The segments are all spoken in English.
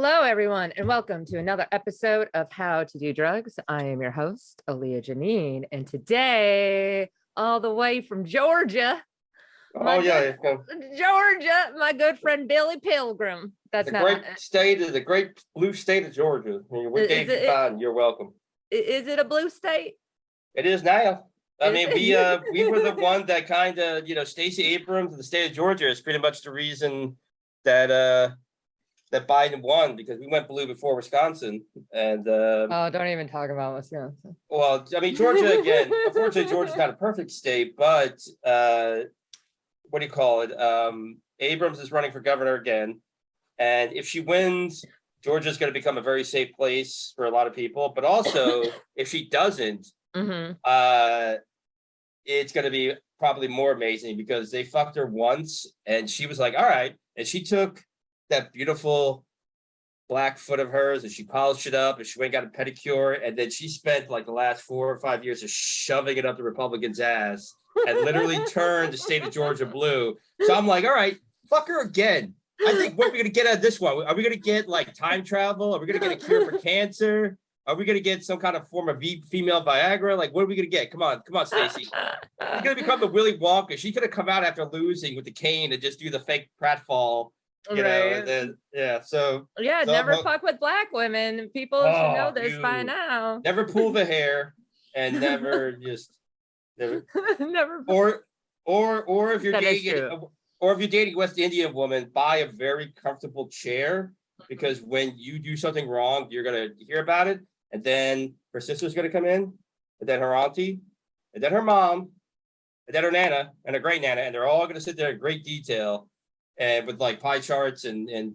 Hello, everyone, and welcome to another episode of How to Do Drugs. I am your host, Aaliyah Janine, and today, all the way from Georgia, Georgia, my good friend Billy Pilgrim. That's the great blue state of Georgia. We gave you time. You're welcome. Is it a blue state? It is now. I mean, we were the one that kind of, Stacey Abrams of the state of Georgia is pretty much the reason that that Biden won, because we went blue before Wisconsin. And don't even talk about Wisconsin. Well, I mean, Georgia again. Unfortunately, Georgia's not a perfect state, but what do you call it? Abrams is running for governor again, and if she wins, Georgia's going to become a very safe place for a lot of people. But also, if she doesn't, it's going to be probably more amazing, because they fucked her once, and she was like, "All right," and she took that beautiful black foot of hers and she polished it up and she went and got a pedicure, and then she spent like the last 4 or 5 years just shoving it up the Republicans' ass and literally turned the state of Georgia blue. So I'm like, all right, fuck her again. I think, what are we going to get out of this one? Are we going to get like time travel? Are we going to get a cure for cancer? Are we going to get some kind of form of female Viagra? Like, what are we going to get? Come on, Stacey. You're going to become the Willy Wonka. She could have come out after losing with the cane and just do the fake pratfall. Know, and then, never fuck with black women. People should know this by now. Never pull the hair, and never never. Or if you're dating a West Indian woman, buy a very comfortable chair, because when you do something wrong, you're gonna hear about it, and then her sister's gonna come in, and then her auntie, and then her mom, and then her nana, and her great nana, and they're all gonna sit there in great detail. And with like pie charts and and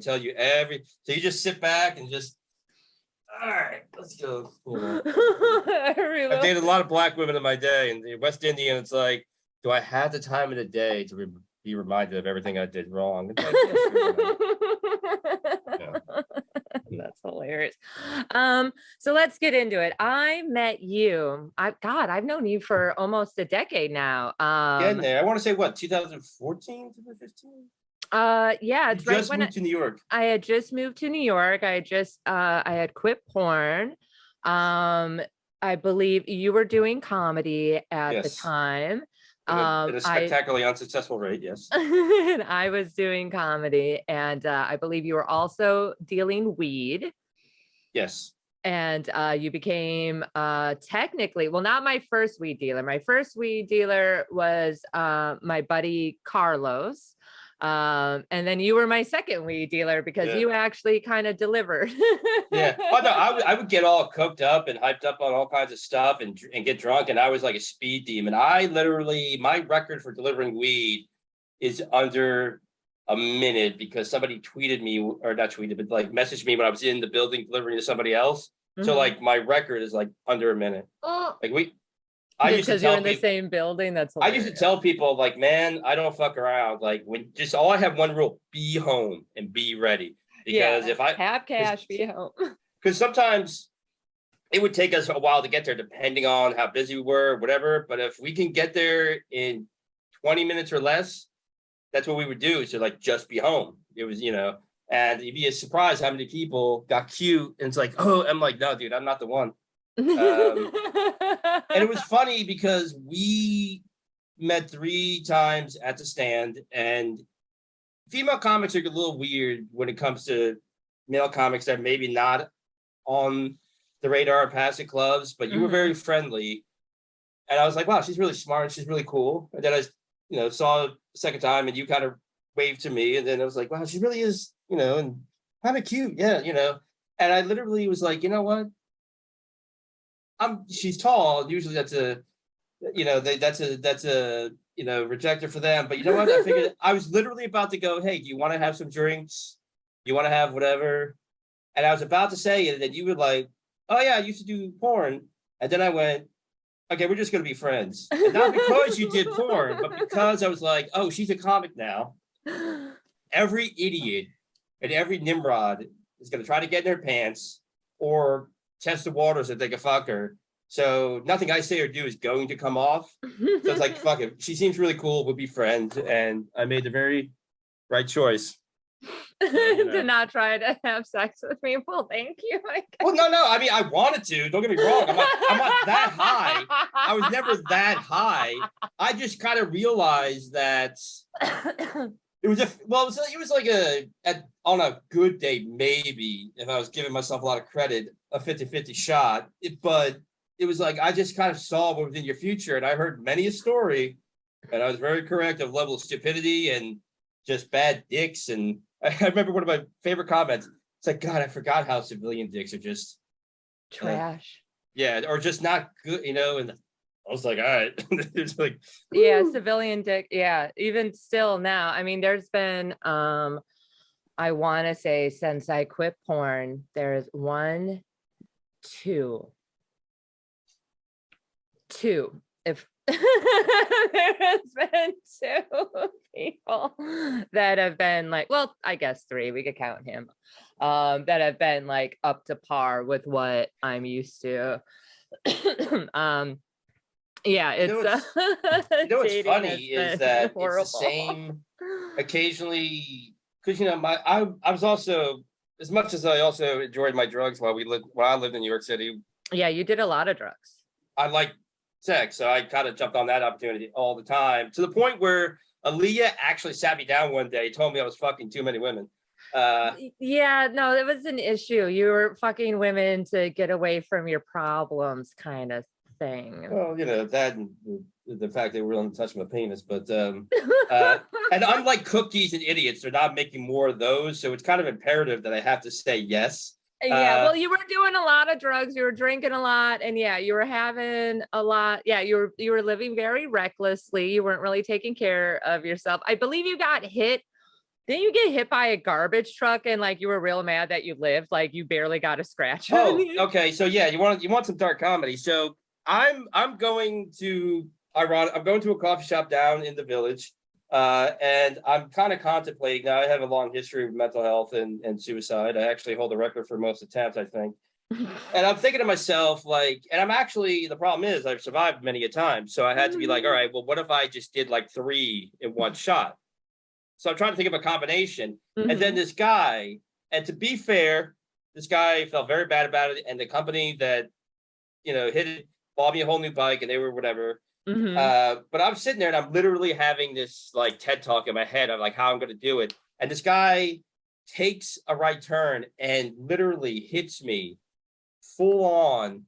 tell you so you just sit back and just, all right, let's go. I've dated a lot of black women in my day, and the West Indian, it's like, do I have the time of the day to be reminded of everything I did wrong? It's like, That's hilarious. So let's get into it. I met you. I've known you for almost a decade now. Getting there. I want to say 2014, 2015? Yeah, it's right when to New York. I had just moved to New York. I had quit porn. I believe you were doing comedy at the time. At a spectacularly unsuccessful rate, yes. And I was doing comedy, and I believe you were also dealing weed. Yes. And you became technically, well, not my first weed dealer. My first weed dealer was my buddy Carlos. And then you were my second weed dealer, because you actually kind of delivered. Yeah. Oh, no, I would get all cooked up and hyped up on all kinds of stuff and get drunk. And I was like a speed demon. My record for delivering weed is under a minute, because somebody tweeted me, or not tweeted, but like messaged me when I was in the building delivering to somebody else. So like my record is like under a minute. Like because you're in the same building. That's hilarious. I used to tell people, like, man, I don't fuck around. Like, all I have one rule: be home and be ready. Because if I have cash, be home. Because sometimes it would take us a while to get there, depending on how busy we were, whatever. But if we can get there in 20 minutes or less, that's what we would do. So like, just be home. It was, and you'd be surprised how many people got cute. And it's like, oh, I'm like, no, dude, I'm not the one. And it was funny, because we met 3 times at the stand, and female comics are a little weird when it comes to male comics that maybe not on the radar or past at clubs, but you were very friendly. And I was like, wow, she's really smart. She's really cool. And then I, saw the second time, and you kind of waved to me. And then I was like, wow, she really is, and kind of cute. Yeah. And I literally was like, you know what? She's tall. Usually that's a rejecter for them. But you know what? I figured I was literally about to go, hey, do you want to have some drinks? You want to have whatever? And I was about to say it, and then you were like, oh yeah, I used to do porn. And then I went, okay, we're just going to be friends. And not because you did porn, but because I was like, oh, she's a comic now. Every idiot and every Nimrod is going to try to get in their pants or test the waters if they can fuck her. So nothing I say or do is going to come off. So it's like, fuck it. She seems really cool. We'll be friends. And I made the very right choice. to not try to have sex with me. Well, thank you. Well, no. I mean, I wanted to. Don't get me wrong. I'm not that high. I was never that high. I just kind of realized that it was on a good day, maybe, if I was giving myself a lot of credit, a 50-50 shot. But it was like I just kind of saw what was in your future, and I heard many a story, and I was very correct of level of stupidity and just bad dicks. And I remember one of my favorite comments. It's like, God, I forgot how civilian dicks are just trash. Yeah, or just not good, and I was like, all right. It's like, yeah, civilian dick. Yeah, even still now. I mean, there's been I want to say since I quit porn, there's two. If there has been two people that have been like, well, I guess three, we could count him, that have been like up to par with what I'm used to. Yeah, it's what's funny is that horrible. It's the same occasionally, because I was also, as much as I also enjoyed my drugs when I lived in New York City. Yeah, you did a lot of drugs. I like sex, so I kind of jumped on that opportunity all the time, to the point where Aaliyah actually sat me down one day, told me I was fucking too many women. Yeah, no, it was an issue. You were fucking women to get away from your problems, kind of thing. Well, that and the fact they were willing to touch my penis, but and unlike cookies and idiots, they're not making more of those, so it's kind of imperative that I have to say yes. Yeah, well, you were doing a lot of drugs, you were drinking a lot, and yeah, you were having a lot. Yeah, you were living very recklessly. You weren't really taking care of yourself. I believe you got hit. Didn't you get hit by a garbage truck and like you were real mad that you lived? Like you barely got a scratch. Oh, okay. So yeah, you want some dark comedy. So I'm going to a coffee shop down in the Village. And I'm kind of contemplating now. I have a long history of mental health and suicide. I actually hold the record for most attempts, I think. And I'm thinking to myself, like, and I'm actually, the problem is I've survived many a time. So I had to be like, all right, well, what if I just did like 3 in one shot? So I'm trying to think of a combination. And then this guy, and to be fair, this guy felt very bad about it. And the company that, hit it, bought me a whole new bike, and they were whatever. But I'm sitting there and I'm literally having this like TED talk in my head of like how I'm going to do it. And this guy takes a right turn and literally hits me full on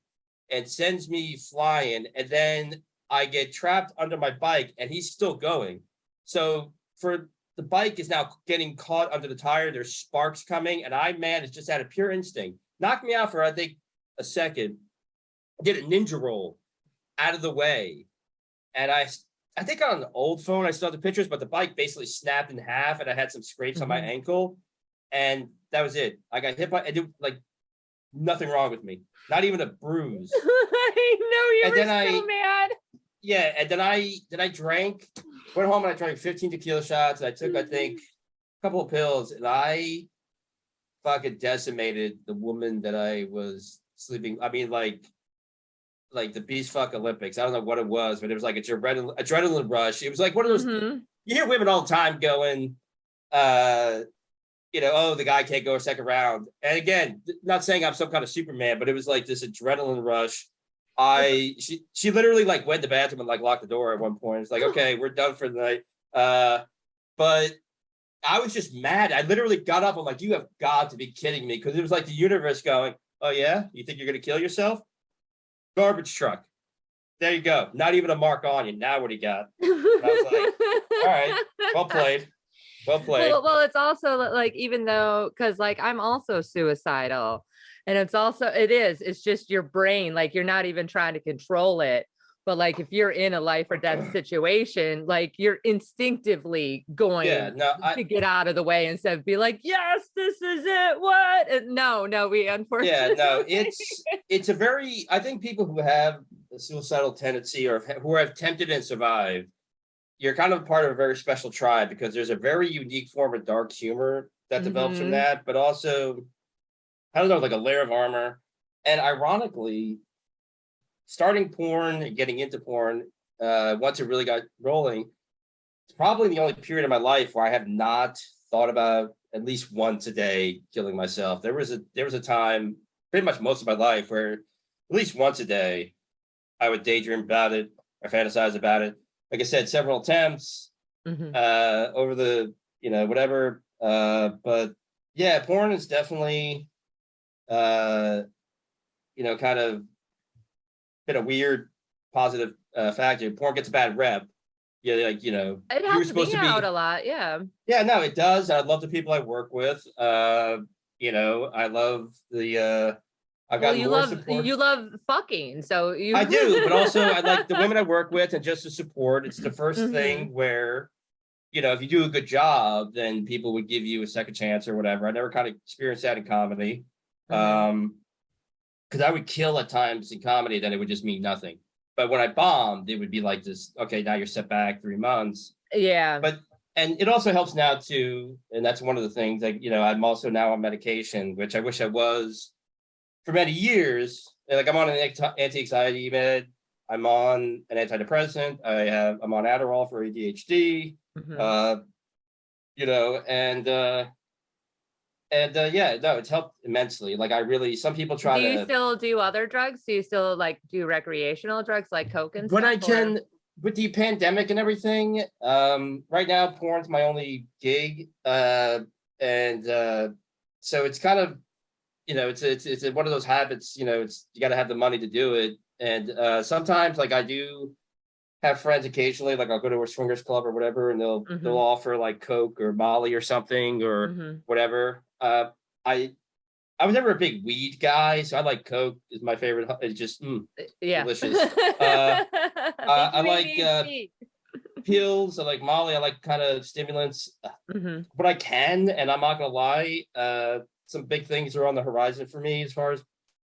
and sends me flying. And then I get trapped under my bike and he's still going. So the bike is now getting caught under the tire. There's sparks coming, and I managed just out of pure instinct, knocked me out for, I think, a second, did a ninja roll out of the way. And I think on an old phone, I still have the pictures, but the bike basically snapped in half and I had some scrapes on my ankle. And that was it. I got hit by, and it, like, nothing wrong with me. Not even a bruise. I know, you were so mad. Yeah, and then I drank, went home and I drank 15 tequila shots. And I took, I think, a couple of pills, and I fucking decimated the woman that I was sleeping. I mean, like the Beast Fuck Olympics. I don't know what it was, but it was like adrenaline rush. It was like one of those, you hear women all the time going, oh, the guy can't go a second round. And again, not saying I'm some kind of Superman, but it was like this adrenaline rush. She literally like went to the bathroom and like locked the door at one point. It's like, okay, we're done for the night. But I was just mad. I literally got up. I'm like, you have got to be kidding me. Because it was like the universe going, oh yeah, you think you're going to kill yourself? Garbage truck. There you go. Not even a mark on you. Now what do you got? And I was like, all right, well played. Well played. Well, it's also like, even though, because like I'm also suicidal, and it's just your brain, like you're not even trying to control it. But like if you're in a life or death situation, like you're instinctively going to get out of the way instead of be like, yes, this is it. What? And no, we unfortunately. Yeah, no, it's a very, I think people who have a suicidal tendency or who have tempted and survived, you're kind of part of a very special tribe, because there's a very unique form of dark humor that develops from that, but also, I don't know, like a layer of armor. And ironically, starting porn and getting into porn, once it really got rolling, it's probably the only period of my life where I have not thought about at least once a day killing myself. There was a time, pretty much most of my life, where at least once a day I would daydream about it or fantasize about it. Like I said, several attempts over the, whatever. But yeah, porn is definitely, kind of been a weird positive factor. Porn gets a bad rep. Yeah, like, It you were helps supposed me to be. out a lot. Yeah. Yeah, no, it does. I love the people I work with. I love the. I've Well, gotten more support. you love fucking, so you. I do, but also I like the women I work with, and just the support. It's the first thing where, if you do a good job, then people would give you a second chance or whatever. I never kind of experienced that in comedy, because I would kill at times in comedy, then it would just mean nothing. But when I bombed, it would be like this. Okay, now you're set back 3 months. Yeah. And it also helps now too, and that's one of the things. Like, I'm also now on medication, which I wish I was for many years. Like, I'm on an anti-anxiety med. I'm on an antidepressant. I'm on Adderall for ADHD. Yeah, no, it's helped immensely. Like, some people try do you to. still do other drugs? Do you still do recreational drugs like coke and When stuff? I can, with the pandemic and everything, right now porn's my only gig. So it's kind of, it's one of those habits, you got to have the money to do it. And sometimes, like, I do have friends occasionally, like I'll go to a swingers club or whatever, and they'll offer like Coke or Molly or something or whatever. I was never a big weed guy, so I like Coke is my favorite. It's just delicious. I like pills. I like Molly. I like kind of stimulants. But I can, and I'm not gonna lie, some big things are on the horizon for me as far as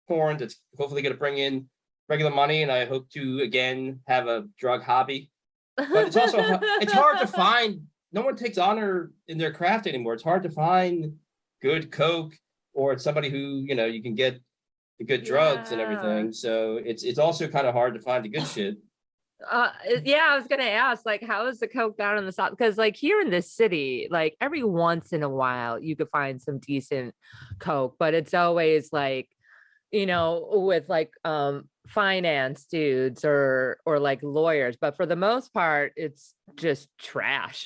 porn. That's hopefully gonna bring in regular money, and I hope to again have a drug hobby. But it's also it's hard to find. No one takes honor in their craft anymore. It's hard to find good Coke or somebody who you can get the good drugs and everything. So it's also kind of hard to find the good shit. I was gonna ask, like, how is the Coke down in the South? Because like here in this city, like every once in a while you could find some decent Coke, but it's always like, with like finance dudes or like lawyers, but for the most part it's just trash.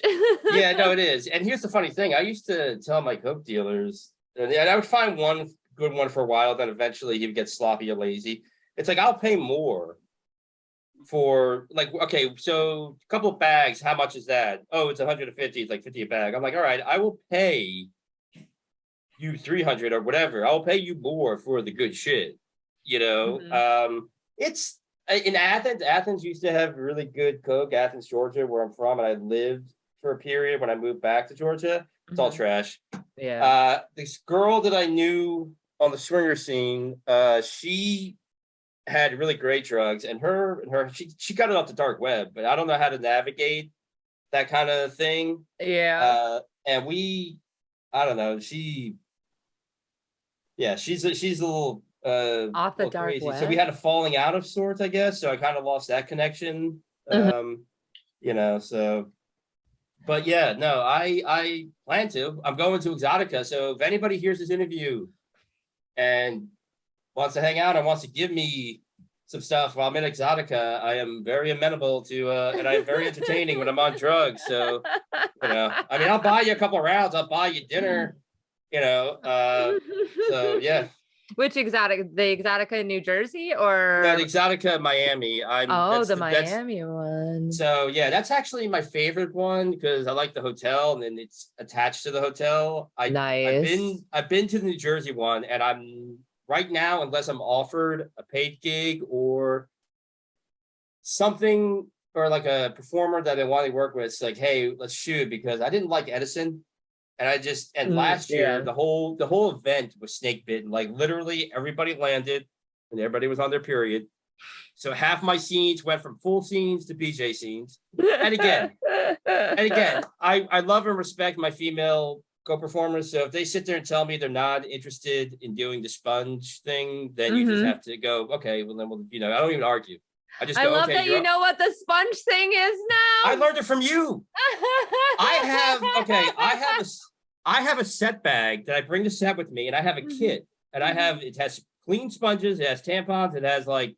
Yeah, no, it is. And here's the funny thing. I used to tell my Coke dealers, and I would find one good one for a while, then eventually he would get sloppy or lazy. It's like, I'll pay more for, like, okay, so a couple of bags, how much is that? Oh, it's 150. It's like 50 a bag. I'm like, all right, I will pay you 300 or whatever. I'll pay you more for the good shit. It's in Athens. Athens used to have really good Coke. Athens, Georgia, where I'm from, and I lived for a period when I moved back to Georgia. It's all trash. Yeah. This girl that I knew on the swinger scene, she had really great drugs, and she got it off the dark web, but I don't know how to navigate that kind of thing. Yeah. And I don't know. She's a little Off the little dark crazy. web. So we had a falling out of sorts, I guess. So I kind of lost that connection. So. But yeah, no, I plan to. I'm going to Exotica. So if anybody hears this interview and wants to hang out and wants to give me some stuff while I'm in Exotica, I am very amenable to, and I'm very entertaining when I'm on drugs. So, I'll buy you a couple of rounds. I'll buy you dinner, so yeah. Which Exotica? The Exotica in New Jersey or? No, the Exotica Miami. The Miami one. So yeah, that's actually my favorite one because I like the hotel and then it's attached to the hotel. Nice. I've been to the New Jersey one, and I'm right now, unless I'm offered a paid gig or something, or like a performer that I want to work with, it's like, hey, let's shoot, because I didn't like Edison. And last year, the whole event was snake bitten. Like literally everybody landed and everybody was on their period. So half my scenes went from full scenes to PJ scenes. And again, I love and respect my female co-performers. So if they sit there and tell me they're not interested in doing the sponge thing, then you just have to go, okay, well then I don't even argue. I love that you know what the sponge thing is now. I learned it from you. I have I have a set bag that I bring the set with me, and I have a kit, and it has clean sponges, it has tampons, it has like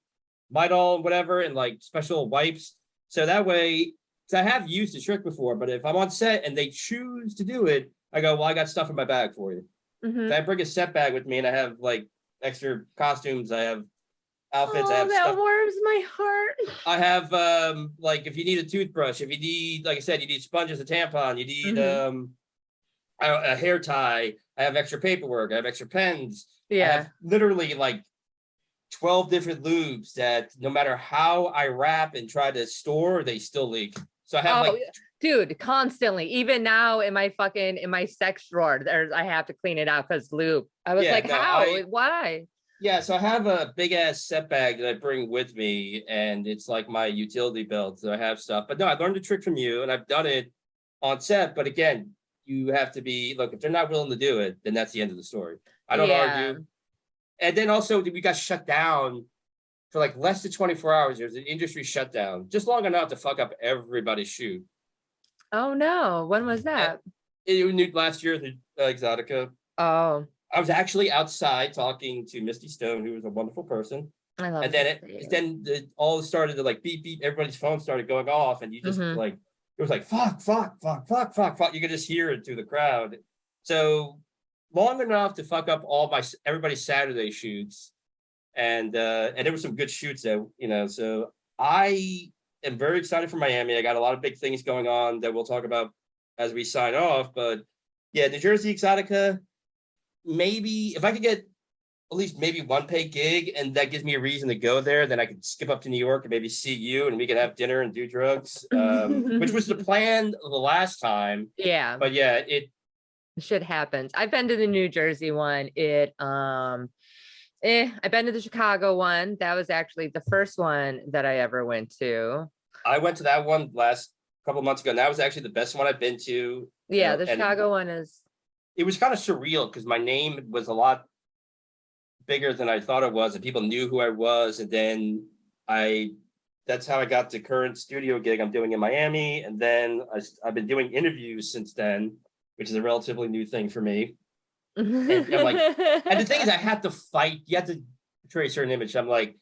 Midol, whatever, and like special wipes. So that way, because I have used the trick before, but if I'm on set and they choose to do it, I go, well, I got stuff in my bag for you. Mm-hmm. So I bring a set bag with me, and I have like extra costumes, I have outfits, I Oh, have that stuff. warms my heart. I have like if you need a toothbrush, if you need, like I said, you need sponges, a tampon, you need a hair tie. I have extra paperwork. I have extra pens. I Yeah. have literally like 12 different lubes that no matter how I wrap and try to store, they still leak. So I have like, dude, constantly. Even now in my sex drawer, I have to clean it out because lube. I was like, how? Why? Yeah, so I have a big ass set bag that I bring with me, and it's like my utility belt. So I have stuff. But no, I learned the trick from you, and I've done it on set. But again, you have to be, look, if they're not willing to do it, then that's the end of the story. I don't argue. And then also we got shut down for like less than 24 hours. There's an industry shutdown, just long enough to fuck up everybody's shoot. Oh no, when was that? It last year, the Exotica. Oh, I was actually outside talking to Misty Stone, who was a wonderful person. I love and it. then it all started to like beep beep. Everybody's phone started going off, and you just like, it was like fuck. You could just hear it through the crowd. So long enough to fuck up everybody's Saturday shoots, and there were some good shoots that, you know. So I am very excited for Miami. I got a lot of big things going on that we'll talk about as we sign off. But yeah, New Jersey Exotica. Maybe if I could get at least maybe one paid gig, and that gives me a reason to go there, then I could skip up to New York and maybe see you, and we could have dinner and do drugs, which was the plan the last time. Yeah. But yeah, it shit happens. I've been to the New Jersey one. I've been to the Chicago one. That was actually the first one that I ever went to. I went to that one last couple months ago, and that was actually the best one I've been to. Yeah, the Chicago one is. It was kind of surreal because my name was a lot bigger than I thought it was, and people knew who I was. And then that's how I got the current studio gig I'm doing in Miami. And then I've been doing interviews since then, which is a relatively new thing for me. And the thing is, I had to fight. You have to portray a certain image. I'm like,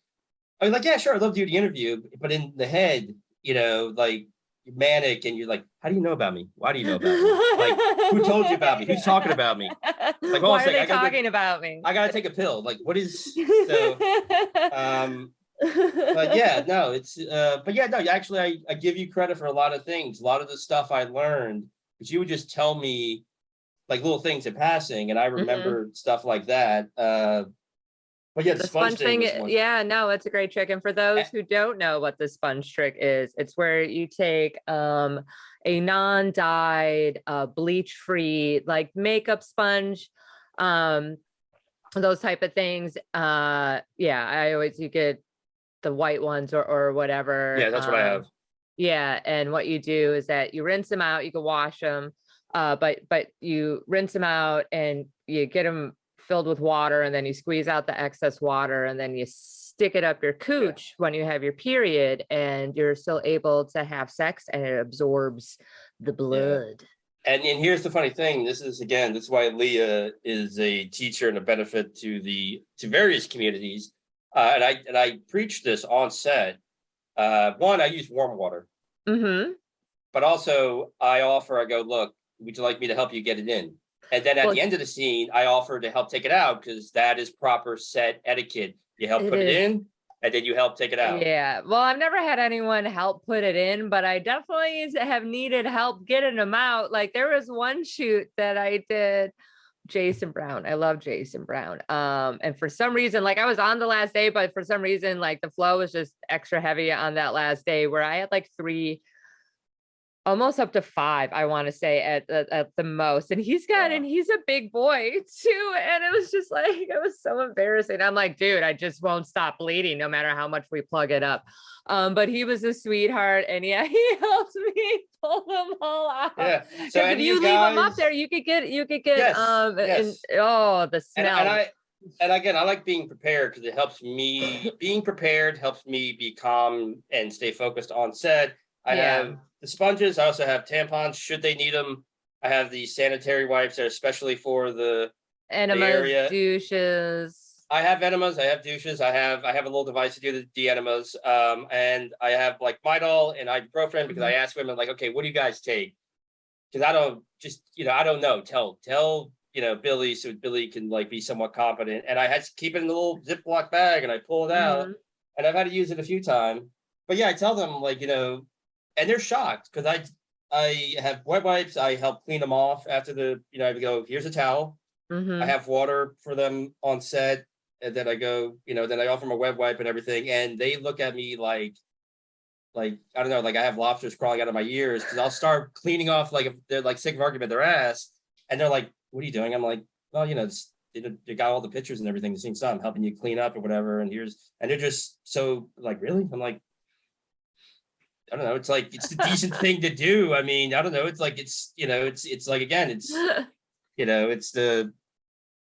yeah, sure, I'd love to do the interview, but in the head, you know, like, you're manic, and you're like, how do you know about me? Why do you know about me? Like, who told you about me? Who's talking about me? Like, why are they talking about me? I gotta take a pill. Like, what is so? But yeah, no, it's but yeah, no. Actually, I give you credit for a lot of things. A lot of the stuff I learned, because you would just tell me like little things in passing, and I remember stuff like that. But yeah, the sponge thing. Yeah, no, it's a great trick. And for those who don't know what the sponge trick is, it's where you take a non-dyed, bleach-free, like makeup sponge, those type of things. You get the white ones or whatever. Yeah, that's what I have. Yeah, and what you do is that you rinse them out. You can wash them, but you rinse them out and you get them filled with water, and then you squeeze out the excess water, and then you stick it up your cooch when you have your period, and you're still able to have sex, and it absorbs the blood. And here's the funny thing. This is why Leah is a teacher and a benefit to various communities. And I preach this on set. One, I use warm water. But also I go, look, would you like me to help you get it in? And then at the end of the scene, I offer to help take it out, because that is proper set etiquette. You help put it in, and then you help take it out. Yeah. Well, I've never had anyone help put it in, but I definitely have needed help getting them out. Like, there was one shoot that I did, Jason Brown. I love Jason Brown. And for some reason, like, I was on the last day, but for some reason, like, the flow was just extra heavy on that last day, where I had like 3, almost up to 5, I want to say at the most. And he's a big boy too. And it was just like, it was so embarrassing. I'm like, dude, I just won't stop bleeding no matter how much we plug it up. But he was a sweetheart, and yeah, he helped me pull them all out. Yeah. So if you leave them up there, you could get yes. the smell. And again, I like being prepared, because it helps me. Being prepared helps me be calm and stay focused on set. I have the sponges. I also have tampons should they need them. I have the sanitary wipes that are especially for the Enemas, area. douches. I have enemas. I have douches. I have a little device to do the enemas. And I have like Midol and ibuprofen because I asked women like, okay, what do you guys take? Because I don't just I don't know. Tell Billy so Billy can like be somewhat competent. And I had to keep it in a little Ziploc bag and I pull it out and I've had to use it a few times. But yeah, I tell them like and they're shocked because I have wet wipes. I help clean them off after I go, here's a towel. I have water for them on set. And then I go, then I offer them a wet wipe and everything. And they look at me like, I don't know, like I have lobsters crawling out of my ears because I'll start cleaning off, like if they're like sick of arguing their ass. And they're like, what are you doing? I'm like, well, you got all the pictures and everything. The same stuff. I'm helping you clean up or whatever. And they're just so like, really? I'm like, I don't know. It's like, it's the decent thing to do. I mean, I don't know. It's like, it's like, again, it's, it's the,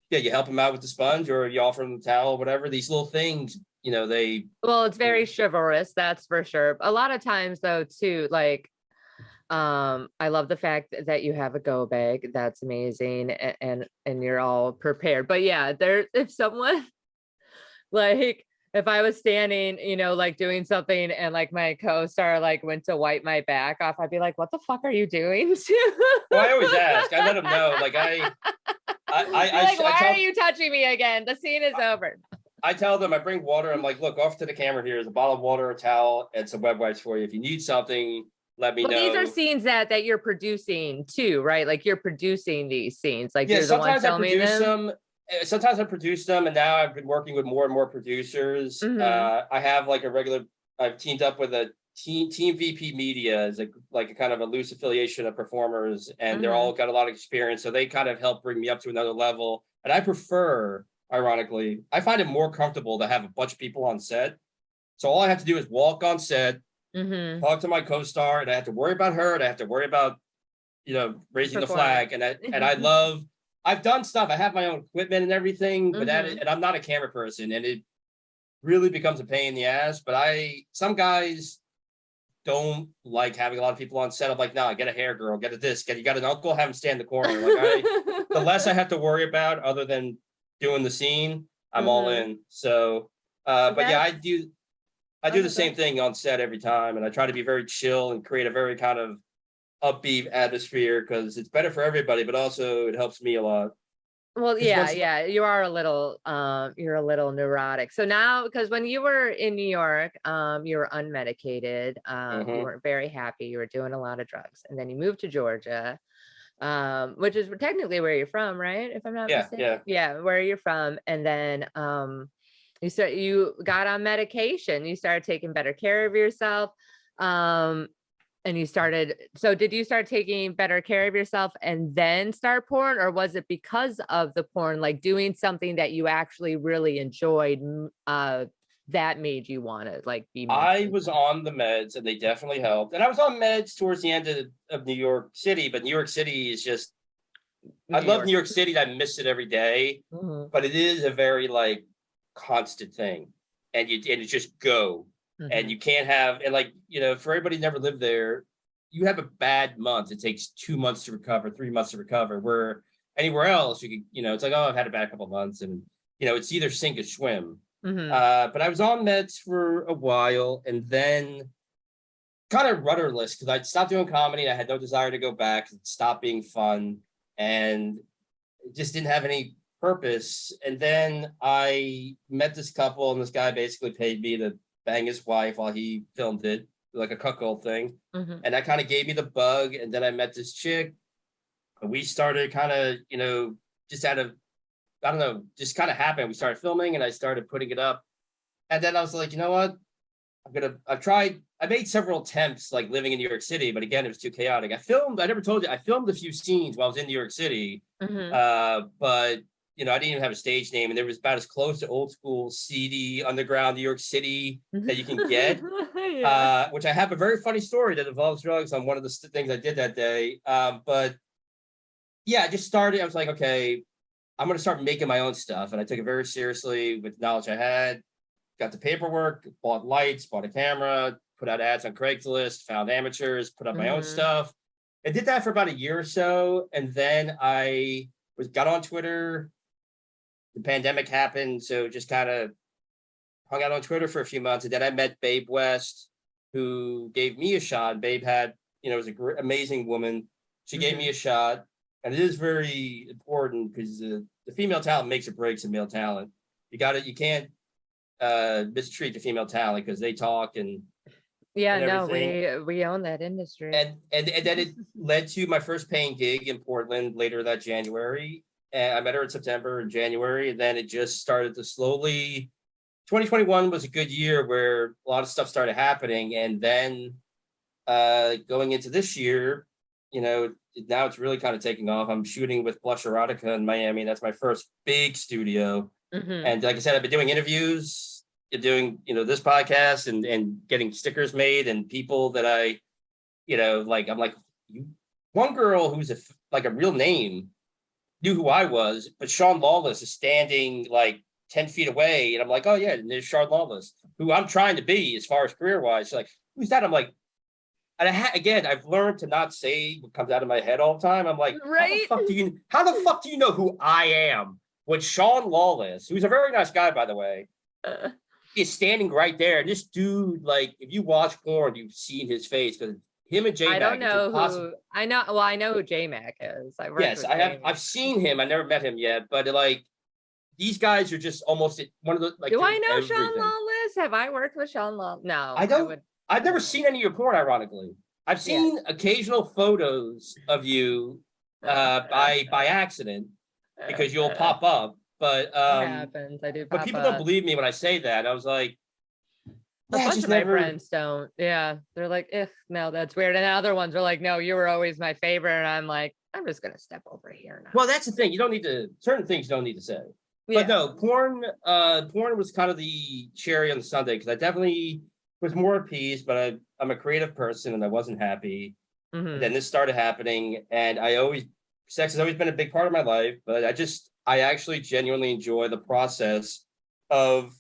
you help them out with the sponge or you offer them the towel, whatever, these little things, well, it's very chivalrous, that's for sure. A lot of times though, too, like, I love the fact that you have a go bag. That's amazing. And you're all prepared. But yeah, if someone like, if I was standing, like doing something and like my co-star like went to wipe my back off, I'd be like, what the fuck are you doing? Well, I always ask. I let them know. Like why are you touching me again? The scene is over. I tell them, I bring water. I'm like, look, off to the camera here is a bottle of water, a towel, and some wet wipes for you. If you need something, let me know. These are scenes that you're producing too, right? Like you're producing these scenes. Like you're the one filming them. Sometimes I produce them, and now I've been working with more and more producers. I have like I've teamed up with a team VP Media is like a kind of a loose affiliation of performers, and they're all got a lot of experience. So they kind of help bring me up to another level. And I prefer, ironically, I find it more comfortable to have a bunch of people on set. So all I have to do is walk on set, talk to my co-star, and I have to worry about her, and I have to worry about, raising the flag. And I've done stuff. I have my own equipment and everything, but and I'm not a camera person, and it really becomes a pain in the ass. But some guys don't like having a lot of people on set. I'm like, no, get a hair girl, get a this, you got an uncle, have him stand in the corner. Like the less I have to worry about other than doing the scene, I'm all in. So, but yeah, I do the same thing on set every time. And I try to be very chill and create a very kind of upbeat atmosphere because it's better for everybody, but also it helps me a lot. Well, yeah, you are a little, you're a little neurotic. So now, because when you were in New York, you were unmedicated, you weren't very happy, you were doing a lot of drugs, and then you moved to Georgia, which is technically where you're from, right? If I'm not mistaken. Yeah, where you're from, and then you got on medication, you started taking better care of yourself. And did you start taking better care of yourself and then start porn, or was it because of the porn, like doing something that you actually really enjoyed, that made you want to like be? I was on the meds and they definitely helped. And I was on meds towards the end of New York City, but New York City is just, I love New York City. I miss it every day, but it is a very like constant thing. And you just go. And you can't have, and like, for everybody who never lived there, you have a bad month, it takes 2 months to recover, 3 months to recover, where anywhere else you could, it's like, oh, I've had a bad couple of months, and it's either sink or swim. But I was on meds for a while, and then kind of rudderless because I stopped doing comedy. I had no desire to go back. It stopped being fun, and it just didn't have any purpose. And then I met this couple, and this guy basically paid me to bang his wife while he filmed it, like a cuckold thing. And that kind of gave me the bug. And then I met this chick, and we started kind of, just out of, I don't know, just kind of happened. We started filming, and I started putting it up. And then I was like, you know what? I made several attempts like living in New York City, but again, it was too chaotic. I never told you, I filmed a few scenes while I was in New York City, but I didn't even have a stage name, and there was about as close to old school, seedy, underground New York City that you can get, which I have a very funny story that involves drugs on one of the things I did that day. But yeah, I just started, I was like, okay, I'm going to start making my own stuff. And I took it very seriously with the knowledge I had, got the paperwork, bought lights, bought a camera, put out ads on Craigslist, found amateurs, put up my own stuff. I did that for about a year or so, and then I got on Twitter. The pandemic happened, so just kind of hung out on Twitter for a few months, and then I met Babe West, who gave me a shot. Babe had, was a amazing woman. She gave me a shot, and it is very important because the female talent makes or breaks a male talent. You can't mistreat the female talent because they talk and no, everything. we own that industry. And then it led to my first paying gig in Portland later that January. And I met her in September and January, and then it just started to slowly. 2021 was a good year where a lot of stuff started happening, and then going into this year, now it's really kind of taking off. I'm shooting with Blush Erotica in Miami. That's my first big studio. And like I said, I've been doing interviews, doing, this podcast and getting stickers made, and people that I, I'm like, one girl who's a real name knew who I was, but Sean Lawless is standing like 10 feet away. And I'm like, oh yeah, and there's Sean Lawless, who I'm trying to be as far as career-wise. She's like, who's that? I'm like, and again, I've learned to not say what comes out of my head all the time. I'm like, right? how the fuck do you know who I am? When Sean Lawless, who's a very nice guy, by the way, is standing right there. And this dude, like, if you watch porn, you've seen his face, because him and J-Mac. I don't know who. I know. Well, I know who J-Mac is. I've seen him. I never met him yet, but like, these guys are just almost one of the like. Do I know Sean Lawless? Have I worked with Sean Lawless? No, I don't. I've never seen any of your porn. Ironically, I've seen occasional photos of you by accident because you'll pop up. But it happens. I do. But people don't believe me when I say that. I was like, a bunch of my friends don't. Yeah, they're like, no, that's weird. And other ones are like, no, you were always my favorite. And I'm like, I'm just gonna step over here now. Well, that's the thing. You don't need to. Certain things you don't need to say. But no, porn was kind of the cherry on the sundae, because I definitely was more at peace, but I'm a creative person and I wasn't happy. And then this started happening, and sex has always been a big part of my life, but I actually genuinely enjoy the process of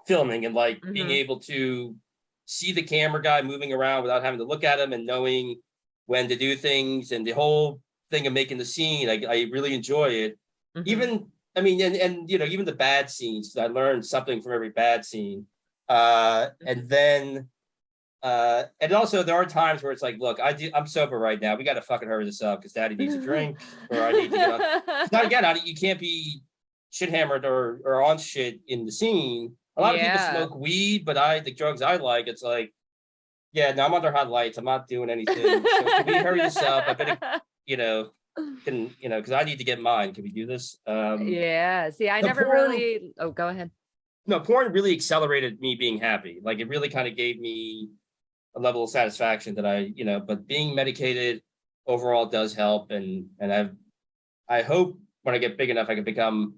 filming and like being able to see the camera guy moving around without having to look at him and knowing when to do things, and the whole thing of making the scene. I really enjoy it. Even the bad scenes, I learned something from every bad scene. And then, and also there are times where it's like, look, I'm sober right now. We got to fucking hurry this up because Daddy needs a drink, or I need to get on. Not again, you can't be shit hammered or on shit in the scene. A lot of people smoke weed, but the drugs I like, it's like, yeah, no, I'm under hot lights. I'm not doing anything. So can we hurry this up? I better, because I need to get mine. Can we do this? See, I never really. Oh, go ahead. No, porn really accelerated me being happy. Like, it really kind of gave me a level of satisfaction that but being medicated overall does help. And I hope when I get big enough, I can become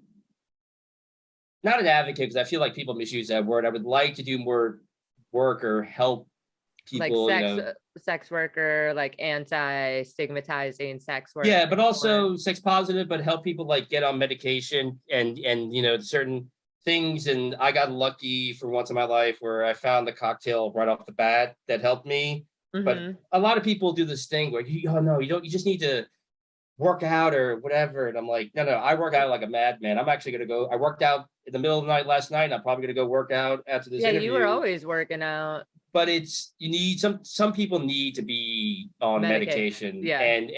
not an advocate, because I feel like people misuse that word. I would like to do more work or help people, like sex worker, like anti-stigmatizing sex work. Yeah, but also sex positive, but help people like get on medication and certain things. And I got lucky for once in my life where I found the cocktail right off the bat that helped me. But a lot of people do this thing where you just need to work out or whatever. And I'm like, no, I work out like a madman. I'm actually going to I worked out in the middle of the night last night, and I'm probably going to go work out after this interview. You were always working out. But you need some people need to be on medication. Yeah. And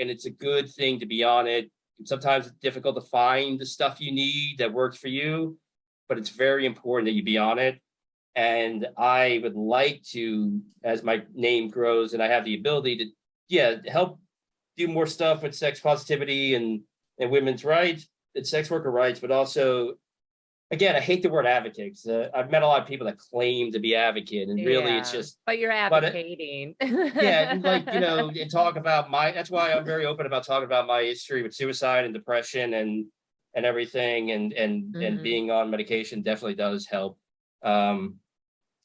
it's a good thing to be on it. Sometimes it's difficult to find the stuff you need that works for you, but it's very important that you be on it. And I would like to, as my name grows and I have the ability to, help do more stuff with sex positivity and women's rights and sex worker rights, but also, again, I hate the word advocate. I've met a lot of people that claim to be advocate, and really it's just. But you're advocating. And talk about that's why I'm very open about talking about my history with suicide and depression and everything, and being on medication definitely does help. And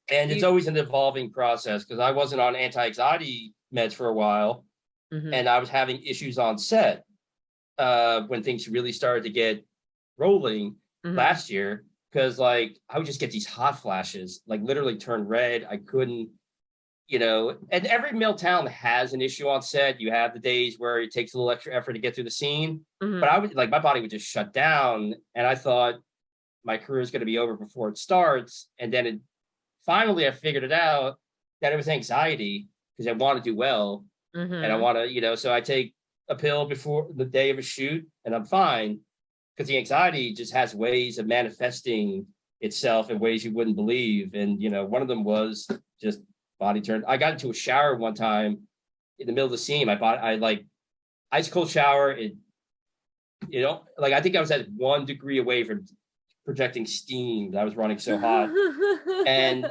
it's always an evolving process, because I wasn't on anti-anxiety meds for a while, and I was having issues on set when things really started to get rolling. Last year, because like I would just get these hot flashes, like literally turn red. I couldn't and every male talent has an issue on set. You have the days where it takes a little extra effort to get through the scene, but Mhm. I would like my body would just shut down, and I thought my career is going to be over before it starts. And then finally I figured it out that it was anxiety because I want to do well and I Mhm. want to, so I take a pill before the day of a shoot and I'm fine because the anxiety just has ways of manifesting itself in ways you wouldn't believe. And, one of them was just body turn. I got into a shower one time in the middle of the scene. I like ice cold shower. Like I think I was at 1 degree away from projecting steam. I was running so hot. And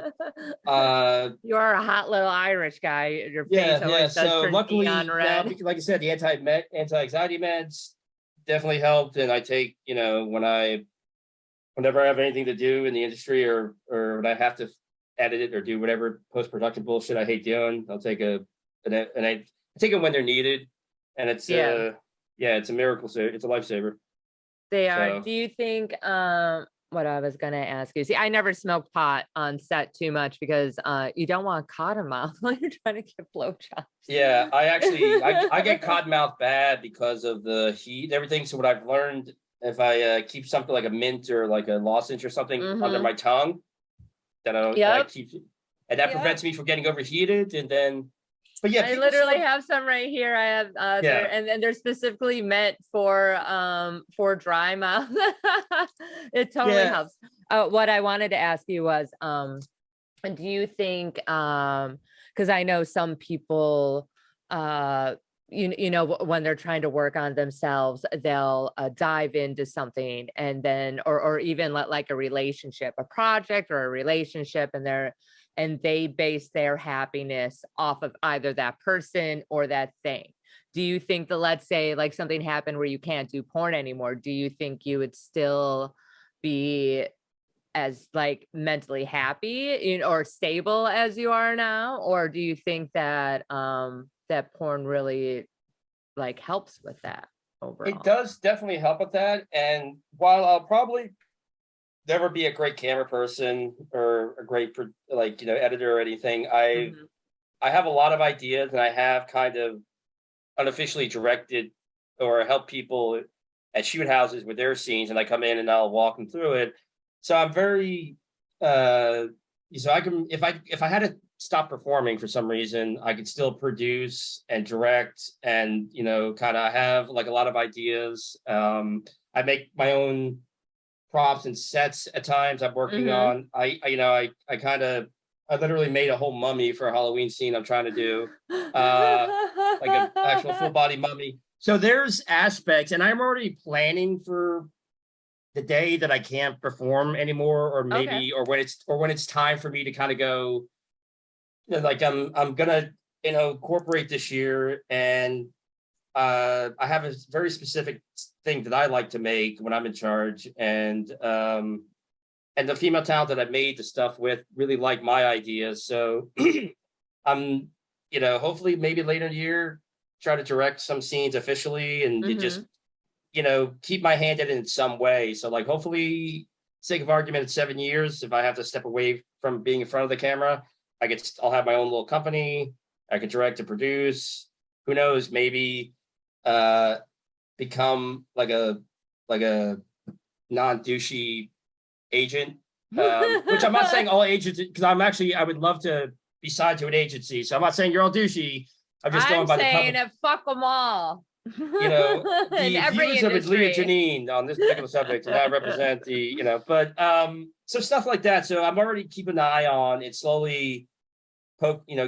You are a hot little Irish guy. Your face yeah. always does So turn neon luckily now, red. because like I said, the anti-anxiety meds definitely helped. And I take, whenever I have anything to do in the industry or when I have to edit it or do whatever post-production bullshit I hate doing, I'll take and I take them when they're needed. And it's Yeah, yeah, it's a miracle. So it's a lifesaver. they are. So Do you think what I was gonna ask you? See, I never smoked pot on set too much because you don't want cotton mouth while you're trying to get blowjobs. yeah, I get cotton mouth bad because of the heat and everything. So what I've learned, if I keep something like a mint or like a lozenge or something under Mm-hmm. my tongue, that I Yep. keep, and that Yep. prevents me from getting overheated. And then, but yeah, I people literally still, have some right here. I have there, yeah, and they're specifically meant for dry mouth. It totally yeah, helps. What I wanted to ask you was do you think because I know some people when they're trying to work on themselves, they'll dive into something and then or even let like a relationship, a project or a relationship, and they base their happiness off of either that person or that thing. Do you think that, let's say like something happened where you can't do porn anymore, do you think you would still be as like mentally happy or stable as you are now, or do you think that that porn really like helps with that it overall? does definitely help with that. And while I'll probably never be a great camera person or a great editor or anything, Mhm. I have a lot of ideas and I have kind of unofficially directed or help people at shoot houses with their scenes, and I come in and I'll walk them through it. So I'm very uh so I can if I had to stop performing for some reason, I could still produce and direct and kind of have like a lot of ideas. I make my own props and sets at times. I'm working Mhm. on I kind of I literally made a whole mummy for a Halloween scene I'm trying to do. Uh like an actual full body mummy. So there's aspects, and I'm already planning for the day that I can't perform anymore, or Okay. maybe or when it's time for me to kind of go, like I'm gonna incorporate this year, and I have a very specific thing that I like to make when I'm in charge, and the female talent that I made the stuff with really like my ideas. So I'm, hopefully maybe later in the year, try to direct some scenes officially and it just, Mhm. keep my hand in it in some way. So like hopefully, sake of argument, in 7 years, if I have to step away from being in front of the camera, I'll have my own little company. I could direct and produce. Who knows? Maybe uh become like a non douchey agent. Which I'm not saying all agents, because I would love to be signed to an agency. So I'm not saying you're all douchey. I'm just I'm going by the saying public. it, fuck them all. In The every views of Leah industry. Janine on this particular subject do not represent but so stuff like that. So I'm already keeping an eye on it slowly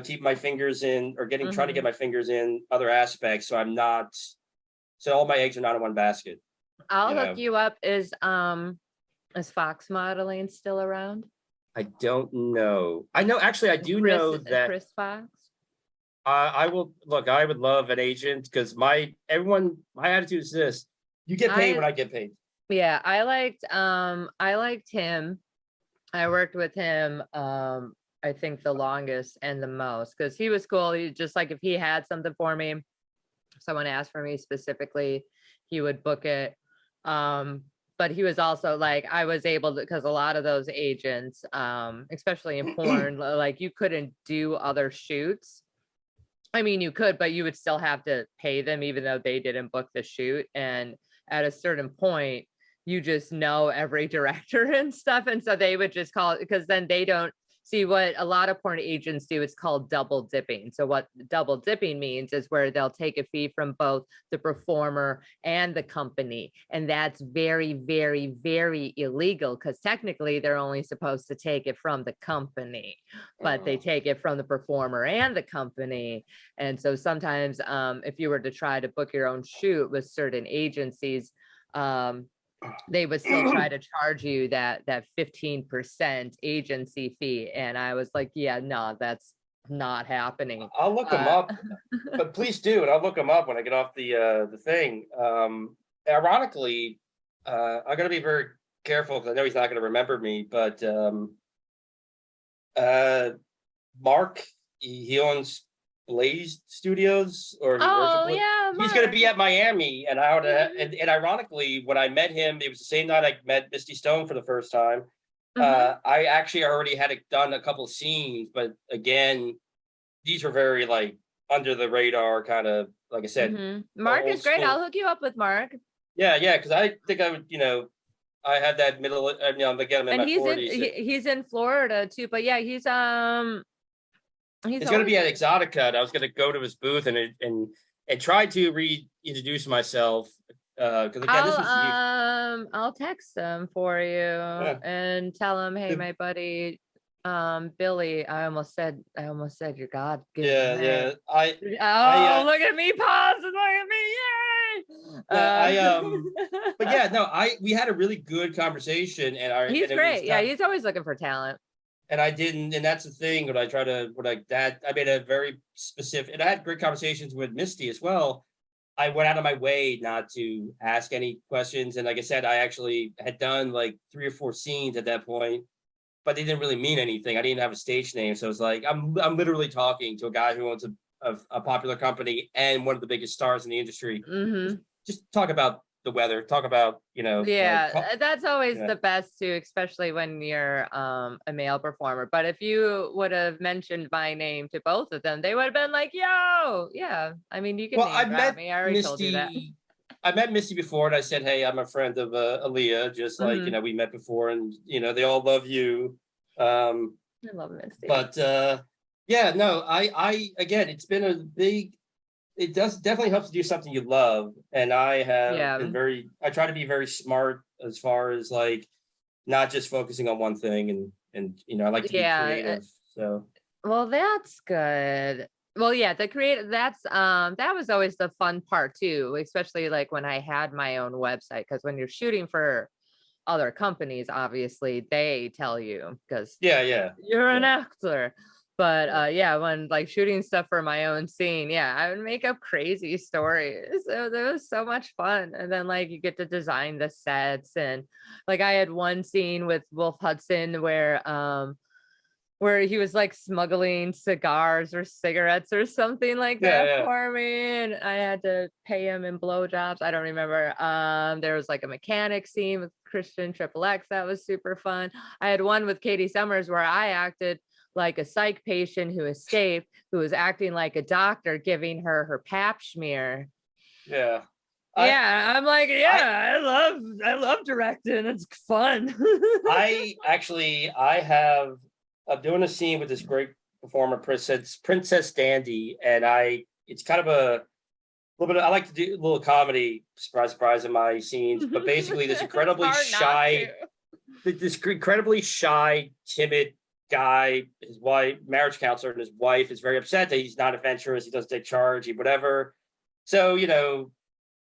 keep my fingers in or trying to get Mhm. my fingers in other aspects. So I'm not, so all my eggs are not in one basket, I'll you hook know. you up. Is Fox Modeling still around? I don't know. I know, actually, I do know that Chris Fox? I will look. I would love an agent because my attitude is this: you get paid when I I get paid. Yeah, I liked him. I worked with him I think the longest and the most because he was cool. He just like if he had something for me, someone asked for me specifically, he would book it. Um but he was also like, I was able to, because a lot of those agents, especially in porn, like you couldn't do other shoots. I mean, you could, but you would still have to pay them even though they didn't book the shoot. And at a certain point, you just know every director and stuff. And so they would just call it, because then they don't see what a lot of porn agents do. It's called double dipping. So what double dipping means is where they'll take a fee from both the performer and the company. And that's very, very, very illegal, because technically they're only supposed to take it from the company, but they take it from the performer and the company. And so sometimes if you were to try to book your own shoot with certain agencies, they would still try to charge you that 15% agency fee. And I was like, yeah, no, that's not happening. I'll look them up, but please do, and I'll look them up when I get off the thing. Ironically, I gotta be very careful because I know he's not gonna remember me, but Mark, he owns Blaze Studios or Oh yeah, he's going to Mark. be at Miami, and I would and ironically, when I met him, it was the same night I met Misty Stone for the first time. I actually already had done a couple of scenes, but again, these were very like under the radar kind of, like I said. Mark old is great. school. I'll hook you up with Mark. Yeah, because I think I would, I had that middle, again, I'm in And my he's 40s. he's in Florida too. But yeah, he's It's going to be at Exotica. And I was going to go to his booth and try to reintroduce myself. Because again, this was I'll text him for you and tell him, hey, my buddy Billy, I almost said your God. Yeah. Look at me, pause and look at me, yay. But yeah, no, we had a really good conversation, and he's great. Yeah, he's always looking for talent. And I didn't, and that's the thing. When I try to, I made a very specific, and I had great conversations with Misty as well. I went out of my way not to ask any questions, and like I said, I actually had done like 3 or 4 scenes at that point, but they didn't really mean anything. I didn't have a stage name, so it's like I'm literally talking to a guy who owns a popular company and one of the biggest stars in the industry. Just talk about the weather, talk about, that's always the best too, especially when you're a male performer. But if you would have mentioned my name to both of them, they would have been like, yo, yeah, I mean, you can name drop me. I already told you that. I met Misty before, and I said, hey, I'm a friend of Aaliyah, just like we met before, and they all love you. I love Misty. But I again, it's been a big, it does definitely helps to do something you love. And I have been I try to be very smart as far as like not just focusing on one thing, and I like to be creative. So well, that's good. Well, yeah, that was always the fun part too, especially like when I had my own website, because when you're shooting for other companies, obviously they tell you because you're an actor. But when like shooting stuff for my own scene, I would make up crazy stories. So that was so much fun. And then like you get to design the sets, and like I had one scene with Wolf Hudson where he was like smuggling cigars or cigarettes or something like that for me, and I had to pay him in blowjobs. I don't remember. There was like a mechanic scene with Christian XXX that was super fun. I had one with Katie Summers where I acted like a psych patient who escaped, who was acting like a doctor, giving her pap smear. I'm like, I love directing. It's fun. I'm doing a scene with this great performer, Princess Dandy, and it's kind of a little bit. I like to do a little comedy, surprise in my scenes, but basically this incredibly shy, timid guy, his wife, marriage counselor, and his wife is very upset that he's not adventurous. He doesn't take charge, whatever. So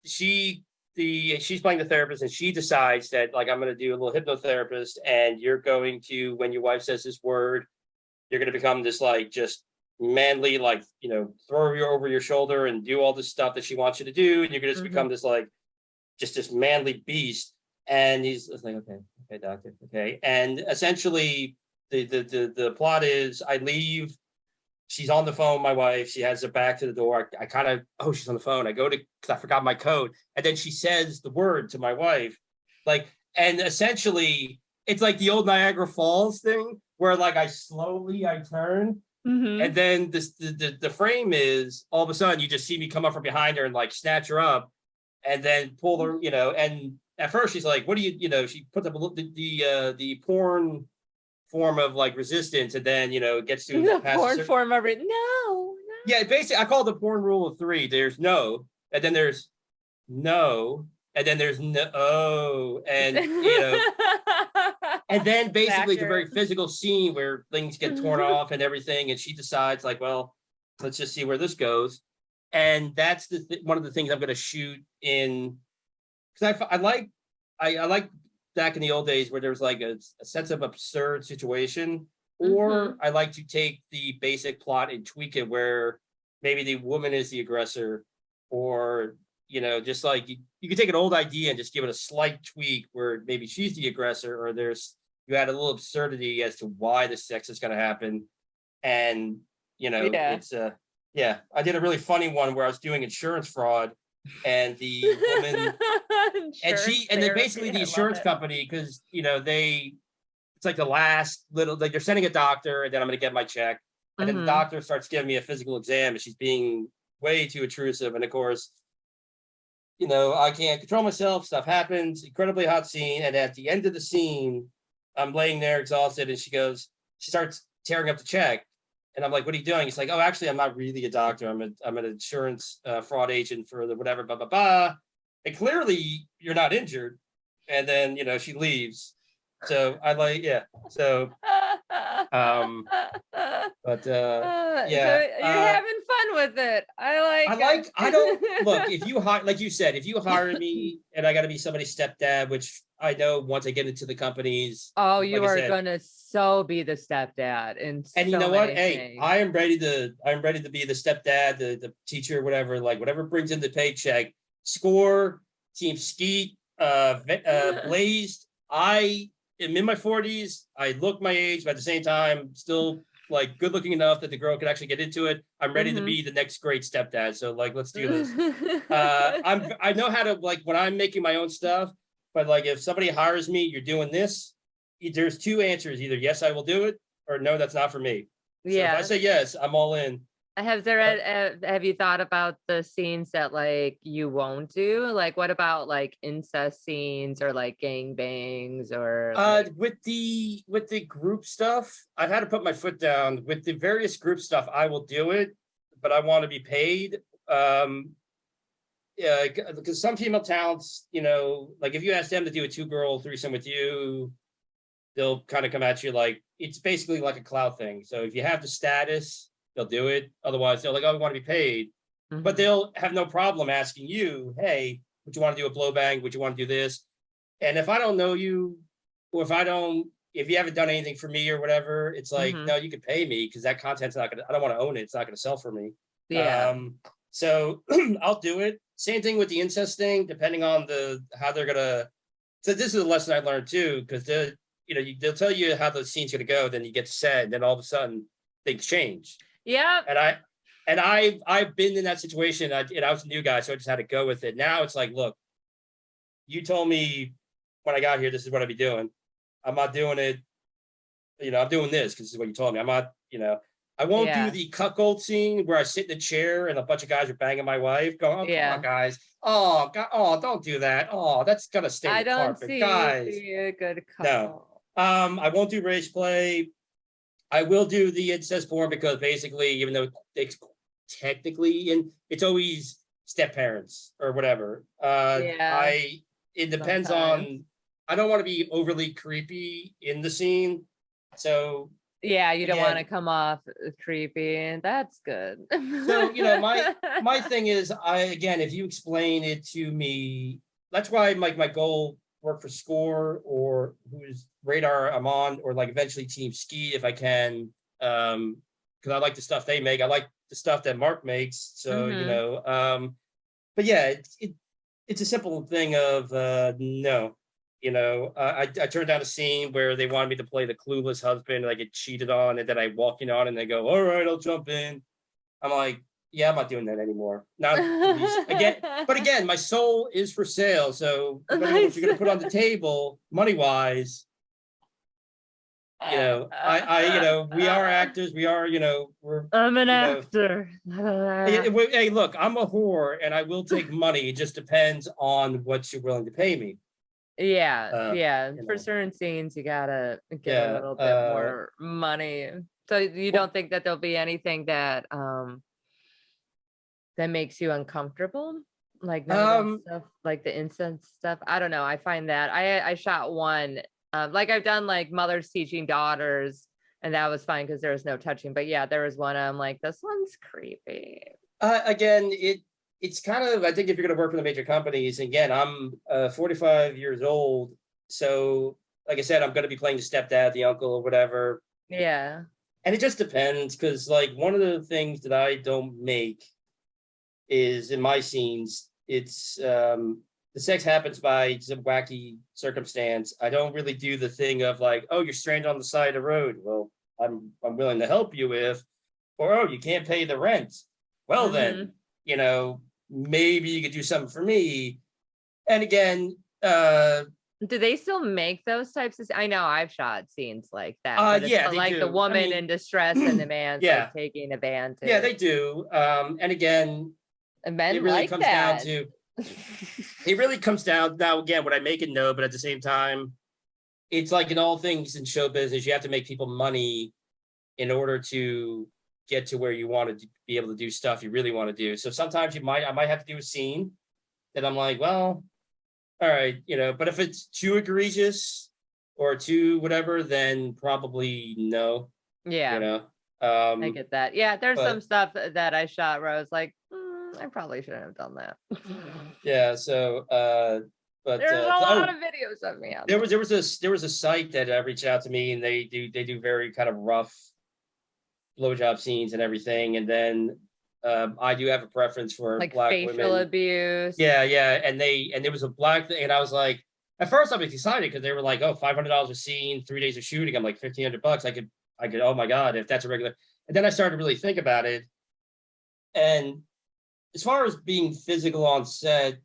she's playing the therapist, and she decides that like, I'm going to do a little hypnotherapist, and you're going to, when your wife says this word, you're going to become this like just manly, like throw you over your shoulder and do all this stuff that she wants you to do, and you're going to just become this like just this manly beast. And he's like, okay, doctor, okay. And essentially the plot is I leave. She's on the phone, my wife. She has her back to the door. I kind of, she's on the phone. I go to, because I forgot my code. And then she says the word to my wife. Like, And essentially, it's like the old Niagara Falls thing where like I turn, and then the frame is all of a sudden you just see me come up from behind her and like snatch her up, and then pull her, and at first she's like, "What do you?" She puts up the porn form of like resistance, and then it gets to the porn form of it. No. Yeah, basically, I call it the porn rule of three. There's no, and then there's no, and then there's no, and and then basically it's a very physical scene where things get torn off and everything, and she decides like, well, let's just see where this goes, and that's one of the things I'm going to shoot in, because I like back in the old days where there was like a sense of absurd situation, or I like to take the basic plot and tweak it where maybe the woman is the aggressor, or just like you can take an old idea and just give it a slight tweak where maybe she's the aggressor, or you add a little absurdity as to why the sex is going to happen. And it's I did a really funny one where I was doing insurance fraud, and the woman and then basically the insurance company, because it's like the last little, like they're sending a doctor, and then I'm going to get my check, and then the doctor starts giving me a physical exam, and she's being way too intrusive, and of course I can't control myself, stuff happens, incredibly hot scene, and at the end of the scene I'm laying there exhausted, and she starts tearing up the check, and I'm like, what are you doing? It's like, oh, actually I'm not really a doctor, I'm an insurance fraud agent for the whatever, blah blah blah, and clearly you're not injured. And then she leaves. So I like, so but so you're having fun with it. I don't look, if you hire, like you said, if you hire me and I got to be somebody's stepdad, which I know once I get into the companies, you are gonna be the stepdad, and you know what, hey, I'm ready to be the stepdad, the teacher, whatever, like whatever brings in the paycheck. Score, Team Skeet, Blazed. I am in my 40s. I look my age, but at the same time, still like good looking enough that the girl can actually get into it. I'm ready to be the next great stepdad. So like, let's do this. I know how to, like, when I'm making my own stuff, but like if somebody hires me, you're doing this, there's two answers: either yes, I will do it, or no, that's not for me. So if I say yes, I'm all in. Have you thought about the scenes that like you won't do? Like, what about like incest scenes or like gangbangs or with the group stuff? I've had to put my foot down. With the various group stuff, I will do it, but I want to be paid. Because some female talents, like if you ask them to do a 2-girl threesome with you, they'll kind of come at you like it's basically like a clout thing. So if you have the status, they'll do it. Otherwise, they're like, oh, we want to be paid. But they'll have no problem asking you, hey, would you want to do a blow bang? Would you want to do this? And if I don't know you, or if you haven't done anything for me or whatever, it's like, no, you can pay me because that content's not going to, I don't want to own it. It's not going to sell for me. Yeah. So I'll do it. Same thing with the incest thing, depending on how they're going to. So this is a lesson I learned too, because they'll tell you how the scene's going to go. Then you get to set, and then all of a sudden things change. Yeah. And I've been in that situation. I was a new guy, so I just had to go with it. Now it's like, look, you told me when I got here, this is what I'd be doing. I'm not doing it. I'm doing this because this is what you told me. I'm not, I won't do the cuckold scene where I sit in the chair and a bunch of guys are banging my wife going, oh, come on, guys. Oh, God, oh, don't do that. Oh, that's going to stay in the carpet, guys. A good couple. No, I won't do race play. I will do the incest porn because basically, even though it's technically it's always step parents or whatever. It depends on. I don't want to be overly creepy in the scene, so you don't want to come off creepy, and that's good. So my thing is, if you explain it to me, that's why my goal. Work for Score or whose radar I'm on, or like eventually Team Ski if I can, because I like the stuff they make. I like the stuff that Mark makes. So but yeah, it's a simple thing of no, I turned down a scene where they wanted me to play the clueless husband, and I get cheated on, and then I walk in on, and they go, all right, I'll jump in. I'm like, yeah, I'm not doing that anymore. Not again, but again, my soul is for sale. So depending on what you're going to put on the table, money wise, we are actors. We are, we're, I'm an you know, actor. hey, look, I'm a whore and I will take money. It just depends on what you're willing to pay me. Yeah. You For know, certain scenes, you gotta get a yeah. little bit more money. So you Well, don't think that there'll be anything that that makes you uncomfortable? Like none of that um, stuff, like the incense stuff. I don't know. I find that I shot one, like I've done like mothers teaching daughters, and that was fine because there was no touching. But yeah, there was one I'm like, this one's creepy. again, it's kind of, I think if you're going to work for the major companies, again, I'm 45 years old. So like I said, I'm going to be playing the stepdad, the uncle or whatever. Yeah. And it just depends because like one of the things that I don't make is in my scenes, it's the sex happens by some wacky circumstance. I don't really do the thing of like, oh, you're stranded on the side of the road. Well, I'm willing to help you with, or oh, you can't pay the rent. Well, then, maybe you could do something for me. And again, Do they still make those types of? I know I've shot scenes like that, but it's yeah, they like the do. I woman mean, in distress and the man's yeah, like taking advantage. yeah, they do. And again, And it men really like comes down that. to it really comes down now again, would I make it? No, but at the same time, it's like in all things in show business, you have to make people money in order to get to where you want to be able to do stuff you really want to do. So sometimes I might have to do a scene that I'm like, well, all right, but if it's too egregious or too whatever, then probably no, you Yeah, know. I get that. Yeah, there's some But stuff that I shot where I was like, I probably shouldn't have done that. yeah, so but There's a lot oh, of videos of me out there was a site that reached out to me and they do very kind of rough blowjob scenes and everything. And then I do have a preference for like black facial women. abuse. Yeah. And there was a black thing, and I was like, at first I was excited because they were like, oh, $500 a scene, 3 days of shooting. I'm like, $1,500. I could, oh my God, if that's a regular. And then I started to really think about it. And as far as being physical on set,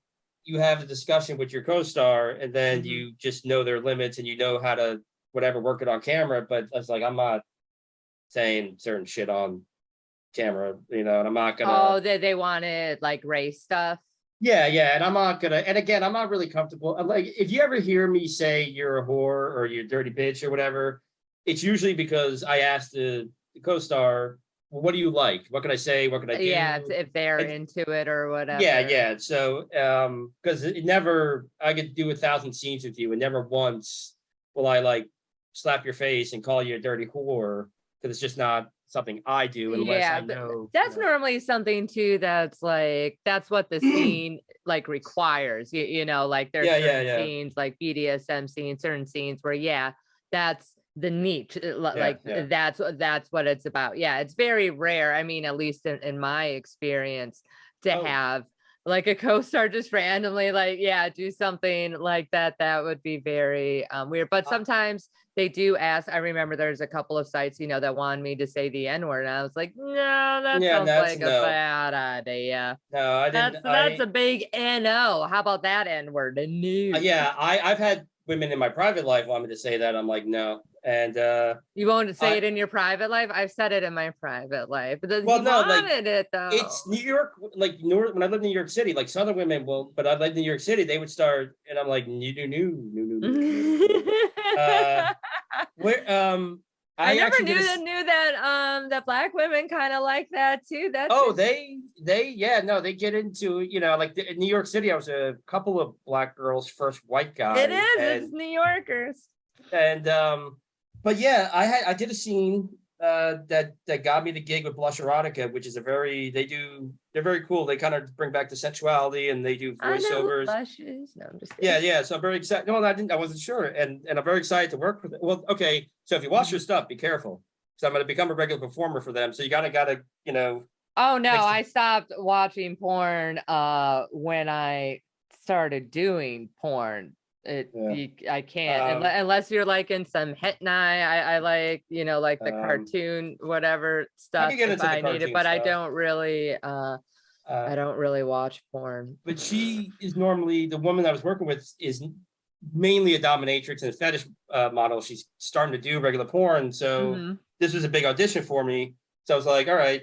you have a discussion with your co-star, and then you just know their limits and you know how to whatever work it on camera. But it's like I'm not saying certain shit on camera, and I'm not gonna. Oh, they wanted like race stuff. Yeah, and I'm not gonna. And again, I'm not really comfortable. Like, if you ever hear me say you're a whore or you're a dirty bitch or whatever, it's usually because I asked the co-star, well, what do you like? What can I say? What can I do? Yeah, if they're And, into it or whatever. yeah. So, because it never, I could do 1,000 scenes with you, and never once will I like slap your face and call you a dirty whore, because it's just not something I do unless I know. That's normally something too that's like that's what the scene like requires. Like there's certain scenes like BDSM scenes, certain scenes where that's the niche. That's what it's about. Yeah, it's very rare. I mean, at least in my experience, to have like a co-star just randomly do something like that. That would be very weird. But sometimes they do ask. I remember there's a couple of sites, that wanted me to say the N-word. And I was like, no, that sounds like a bad idea. No, I didn't. That's a big N-O. How about that N-word? A new. I've had women in my private life want me to say that. I'm like, no. And you won't say it in your private life? I've said it in my private life. But well, no, wanted it though. It's New York, like when I lived in New York City, like Southern women will, but I lived in New York City, they would start, and I'm like, new. Where I never knew that black women kind of like that too. They get into, like in New York City, I was a couple of black girls' first white guy. It's New Yorkers. And but yeah, I did a scene that got me the gig with Blush Erotica, which is they're very cool. They kind of bring back the sensuality, and they do voiceovers. No, I'm just kidding. Yeah. So I'm very excited. No, I wasn't sure, and I'm very excited to work with it. Well, okay. So if you watch your stuff, be careful, because I'm going to become a regular performer for them. So you gotta. Oh no, I stopped watching porn when I started doing porn. I can't unless you're like in some hentai. I like, like the cartoon, whatever I stuff can get if into the I need it, cartoon but I stuff. don't really I don't really watch porn. But she is normally the woman I was working with is mainly a dominatrix and a fetish model. She's starting to do regular porn. So this was a big audition for me. So I was like, all right,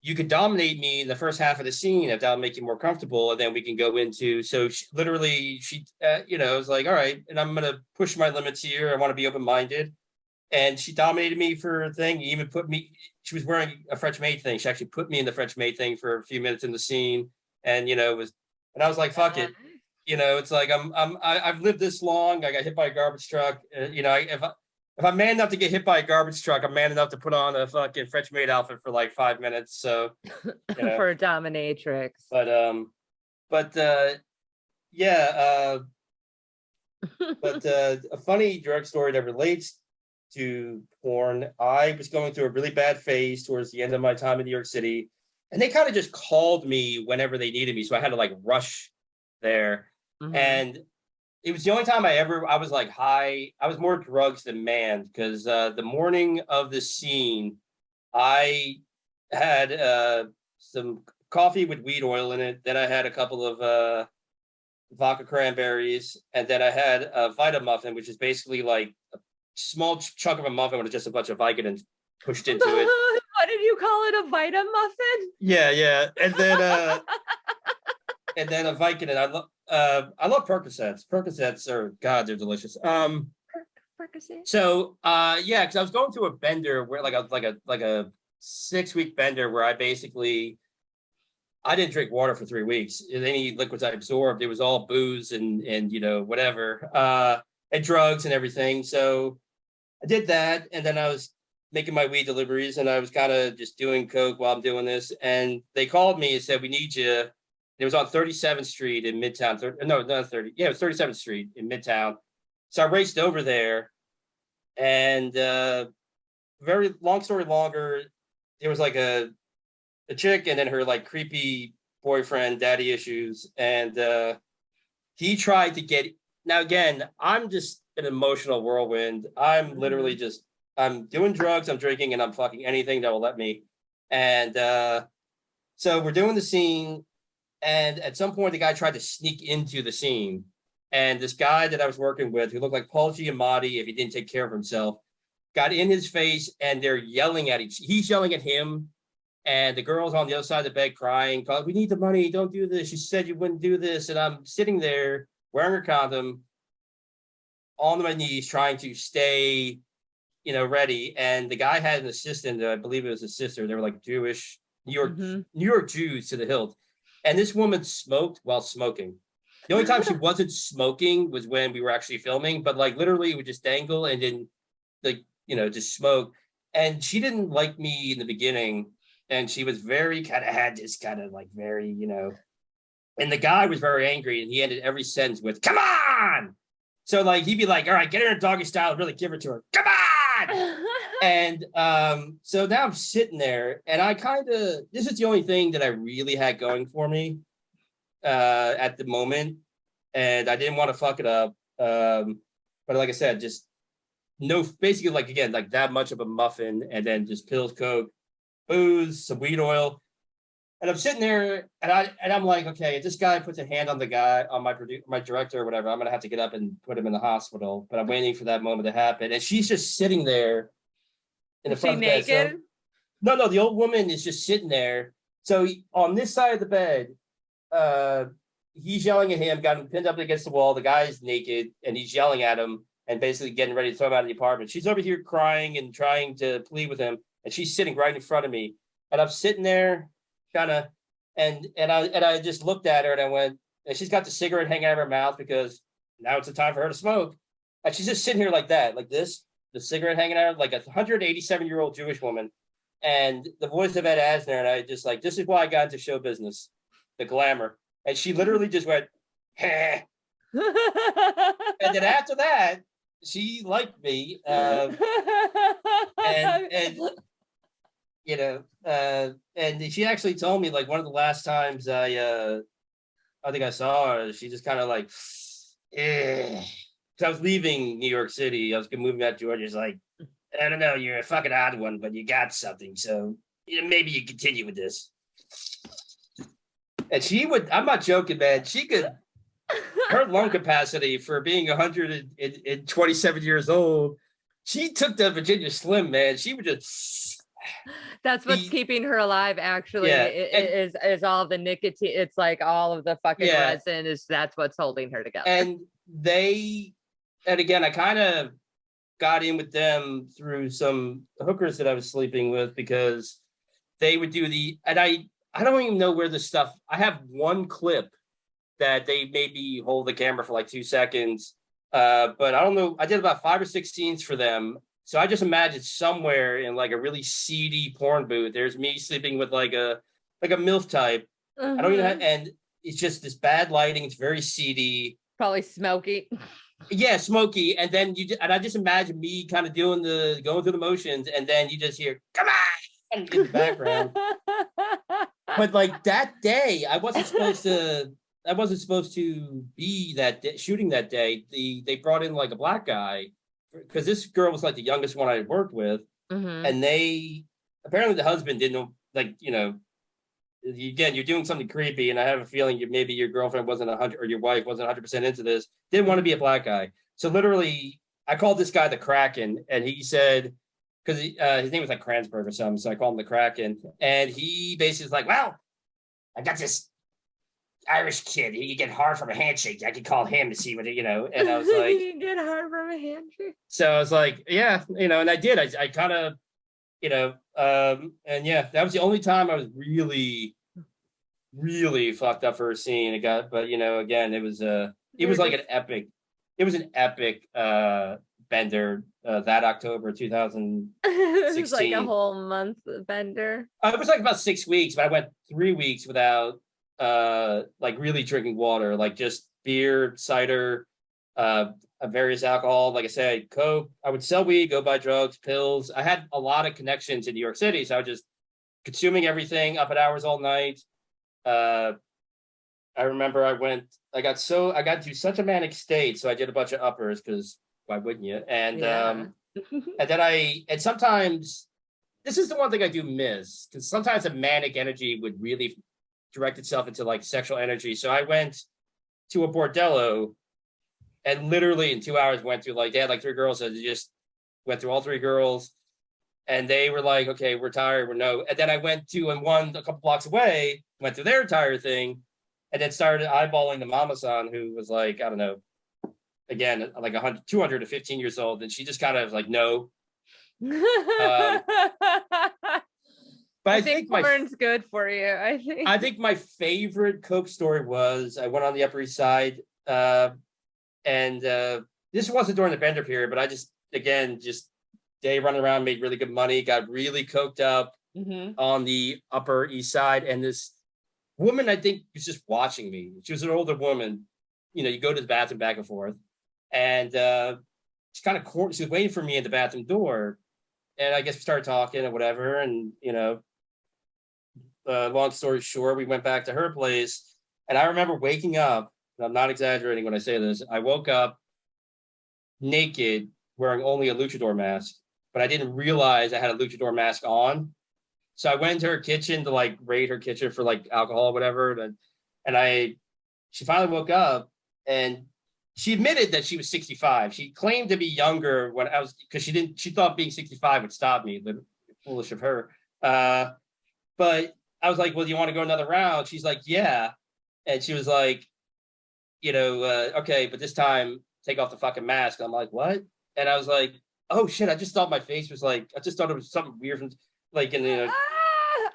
you could dominate me in the first half of the scene if that'll make you more comfortable. And then we can go into, so she was like, all right, and I'm going to push my limits here. I want to be open-minded. And she dominated me for a thing. Even she was wearing a French maid thing. She actually put me in the French maid thing for a few minutes in the scene. And, and I was like, fuck it. It's like, I've lived this long. I got hit by a garbage truck. If I'm man enough to get hit by a garbage truck, I'm man enough to put on a fucking French maid outfit for like 5 minutes. So for a dominatrix. But a funny drug story that relates to porn. I was going through a really bad phase towards the end of my time in New York City, and they kind of just called me whenever they needed me. So I had to like rush there. And it was the only time I was like high. I was more drugs than manned because the morning of the scene, I had some coffee with weed oil in it. Then I had a couple of vodka cranberries, and then I had a Vita muffin, which is basically like a small chunk of a muffin with just a bunch of Vicodin pushed into it. What did you call it? A Vita muffin? Yeah. And then and then a Vicodin. I love Percocets. Percocets are, God, they're delicious. Percocet. So because I was going through a bender where like a 6-week bender where I didn't drink water for 3 weeks. Any liquids I absorbed, it was all booze and whatever, and drugs and everything. So I did that, and then I was making my weed deliveries, and I was kind of just doing coke while I'm doing this. And they called me and said, "We need you." It was on 37th Street in Midtown. No, not 30. Yeah, it was 37th Street in Midtown. So I raced over there, and very long story longer, there was like a chick and then her like creepy boyfriend, daddy issues. And he tried to get, now again, I'm just an emotional whirlwind. I'm literally I'm doing drugs, I'm drinking, and I'm fucking anything that will let me. And so we're doing the scene. And at some point, the guy tried to sneak into the scene. And this guy that I was working with, who looked like Paul Giamatti if he didn't take care of himself, got in his face, and they're yelling at he's yelling at him. And the girl's on the other side of the bed crying, "We need the money. Don't do this. You said you wouldn't do this." And I'm sitting there wearing a condom on my knees, trying to stay, ready. And the guy had an assistant, I believe it was his sister. They were like Jewish, New York Jews to the hilt. And this woman smoked while smoking. The only time she wasn't smoking was when we were actually filming, but like literally it would just dangle and then just smoke. And she didn't like me in the beginning. And she was had this kind of like very, and the guy was very angry, and he ended every sentence with, "Come on." So like, he'd be like, "All right, get her in doggy style, really give it to her. Come on." And so now I'm sitting there, and this is the only thing that I really had going for me at the moment. And I didn't want to fuck it up. But like I said, just basically like, again, like that much of a muffin, and then just pills, coke, booze, some weed oil. And I'm sitting there, and I'm like, okay, if this guy puts a hand on the guy, on my director or whatever, I'm gonna have to get up and put him in the hospital. But I'm waiting for that moment to happen. And she's just sitting there in the front of the bed. Naked? So, no, the old woman is just sitting there. So on this side of the bed, he's yelling at him, got him pinned up against the wall. The guy's naked, and he's yelling at him and basically getting ready to throw him out of the apartment. She's over here crying and trying to plead with him, and she's sitting right in front of me. And I'm sitting there, kind of, and I just looked at her, and I went, and she's got the cigarette hanging out of her mouth because now it's the time for her to smoke. And she's just sitting here like that, like this, the cigarette hanging out, like a 187-year-old Jewish woman. And the voice of Ed Asner, and I just like, this is why I got into show business, the glamour. And she literally just went, "Heh." And then after that, she liked me. And she actually told me, like, one of the last times I think I saw her, she just kind of like, I was leaving New York City. I was moving out to Georgia. It's like, I don't know, you're a fucking odd one, but you got something. So maybe you continue with this. And she would, I'm not joking, man. She could, her lung capacity for being 127 years old, she took the Virginia Slim, man. She would just. That's what's keeping her alive, actually. Yeah, is all of the nicotine. It's like all of the fucking resin that's what's holding her together. And again, I kind of got in with them through some hookers that I was sleeping with, because they would do and I don't even know where the stuff, I have one clip that they made me hold the camera for like 2 seconds. But I don't know, I did about 5 or 6 scenes for them. So I just imagine somewhere in like a really seedy porn booth, there's me sleeping with like a MILF type. I don't even have, and it's just this bad lighting. It's very seedy. Probably smoky. Yeah, smoky. And then I just imagine me kind of going through the motions, and then you just hear, come on, in the background. But like that day, I wasn't supposed to be shooting that day. They brought in like a black guy, because this girl was like the youngest one I had worked with. And apparently the husband didn't know, like, again, you're doing something creepy, and I have a feeling maybe your girlfriend wasn't 100, or your wife wasn't 100% into this, didn't want to be a black guy. So literally, I called this guy the Kraken, and he said, because his name was like Kransberg or something, so I called him the Kraken, and he basically was like, well, I got this Irish kid. He could get hard from a handshake. I could call him to see what and I was like, he can get hard from a handshake. So I was like, yeah, and I did. I kind of, and yeah, that was the only time I was really, really fucked up for a scene. But again, it was like an epic. It was an epic bender that October 2016. It was like a whole month bender. It was like about 6 weeks, but I went 3 weeks without like really drinking water, like just beer, cider, various alcohol. Like I said, coke. I would sell weed, go buy drugs, pills. I had a lot of connections in New York City, so I was just consuming everything, up at hours all night. I remember I got to such a manic state, so I did a bunch of uppers, because why wouldn't you? And and then and sometimes, this is the one thing I do miss, because sometimes the manic energy would really direct itself into like sexual energy. So I went to a bordello, and literally in 2 hours went through, like, they had like 3 girls, so they just went through all 3 girls, and they were like, okay, we're tired, and then I went to one a couple blocks away, went through their entire thing, and then started eyeballing the mama-san, who was like, I don't know, again, like 200 to 15 years old, and she just kind of was like, no. But I think porn's good for you. I think my favorite coke story was, I went on the Upper East Side, and this wasn't during the bender period, but I just day running around, made really good money, got really coked up on the Upper East Side, and this woman, I think, was just watching me. She was an older woman. You go to the bathroom back and forth, and she was waiting for me at the bathroom door, and I guess we started talking or whatever, and long story short, we went back to her place, and I remember waking up, and I'm not exaggerating when I say this, I woke up naked, wearing only a luchador mask, but I didn't realize I had a luchador mask on. So I went into her kitchen to like raid her kitchen for like alcohol or whatever, and she finally woke up, and she admitted that she was 65. She claimed to be younger because she thought being 65 would stop me. Foolish of her. But I was like, well, do you want to go another round? She's like, yeah. And she was like, okay, but this time take off the fucking mask. I'm like, what? And I was like, oh shit, I just thought my face was like, I just thought it was something weird from like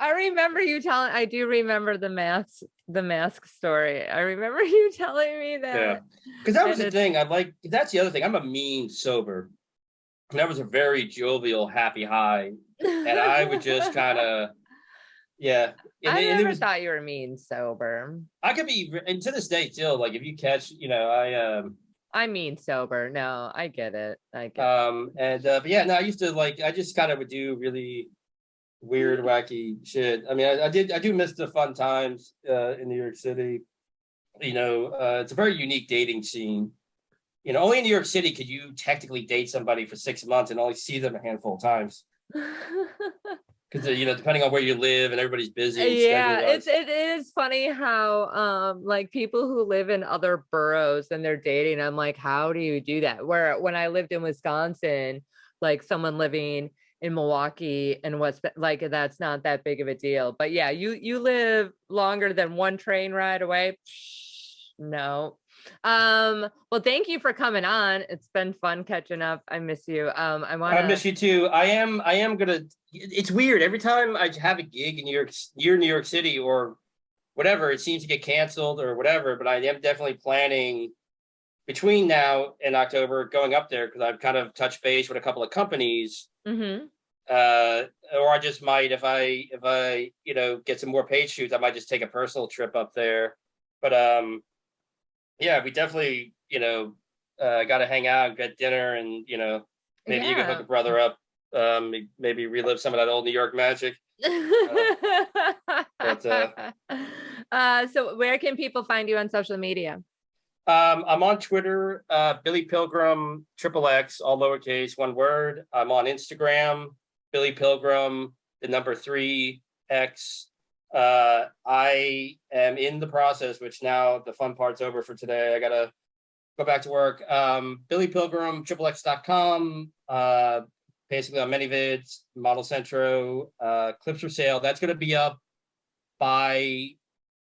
I remember you telling, I do remember the mask story. I remember you telling me that. Yeah. Because that was the thing. That's the other thing. I'm a mean sober. And that was a very jovial, happy high. And I would just kind of, yeah. I never thought you were mean sober. I could be, and to this day still, like if you catch, I mean sober. No, I get it. But yeah, no, I used to I just kind of would do really weird, wacky shit. I mean, I do miss the fun times in New York City. It's a very unique dating scene. only in New York City could you technically date somebody for 6 months and only see them a handful of times. Because depending on where you live and everybody's busy and schedule Yeah, wise. it is funny how like people who live in other boroughs and they're dating, I'm like, how do you do that? Where when I lived in Wisconsin, like someone living in Milwaukee and what's like that's not that big of a deal. But yeah, you live longer than one train ride away. No. Well, thank you for coming on. It's been fun catching up. I miss you. I miss you too. I am gonna. It's weird. Every time I have a gig in New York City or whatever, it seems to get canceled or whatever. But I am definitely planning between now and October going up there because I've kind of touched base with a couple of companies. Mm-hmm. Or I just might if I get some more page shoots, I might just take a personal trip up there. But yeah, we definitely got to hang out, get dinner, and maybe you can hook a brother up. Maybe relive some of that old New York magic. So where can people find you on social media? I'm on Twitter, Billy Pilgrim XXX, all lowercase, one word. I'm on Instagram, Billy Pilgrim, the number 3X. I am in the process, which now the fun part's over for today. I gotta go back to work. Billy Pilgrim, XXX.com. Basically on ManyVids, Model Centro, clips for sale. That's gonna be up by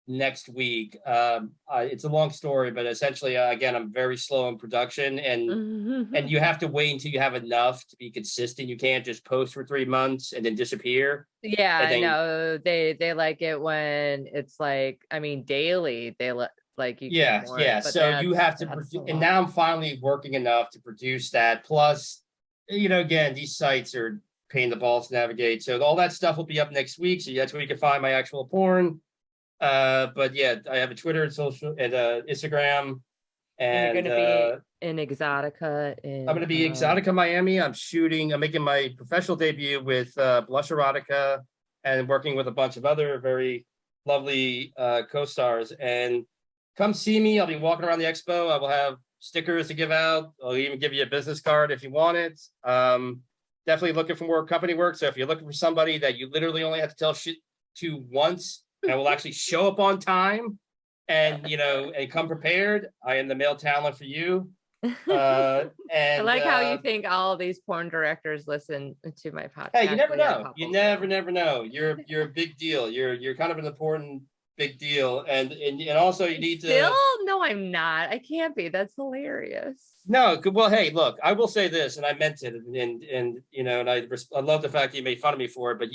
next week. It's a long story, but essentially, again, I'm very slow in production, and you have to wait until you have enough to be consistent. You can't just post for 3 months and then disappear. Yeah, I know. They like it when it's like, I mean, daily. They like you. Yeah. So you have to produce, and now I'm finally working enough to produce that. Plus, again, these sites are pain in the balls to navigate. So all that stuff will be up next week. So that's where you can find my actual porn. But yeah, I have a Twitter and social and Instagram, and you're gonna be in Exotica. I'm gonna be Exotica Miami. I'm making my professional debut with Blush Erotica, and working with a bunch of other very lovely co-stars. And come see me. I'll be walking around the expo. I will have stickers to give out. I'll even give you a business card if you want it. Definitely looking for more company work. So if you're looking for somebody that you literally only have to tell shit to once, and I will actually show up on time and come prepared, I am the male talent for you. And I like how you think all of these porn directors listen to my podcast. Hey, you never know. You never know. You're a big deal. You're kind of an important big deal, and also you need to. No, I'm not. I can't be. That's hilarious. No, well, hey, look, I will say this, and I meant it, and I love the fact that you made fun of me for it, but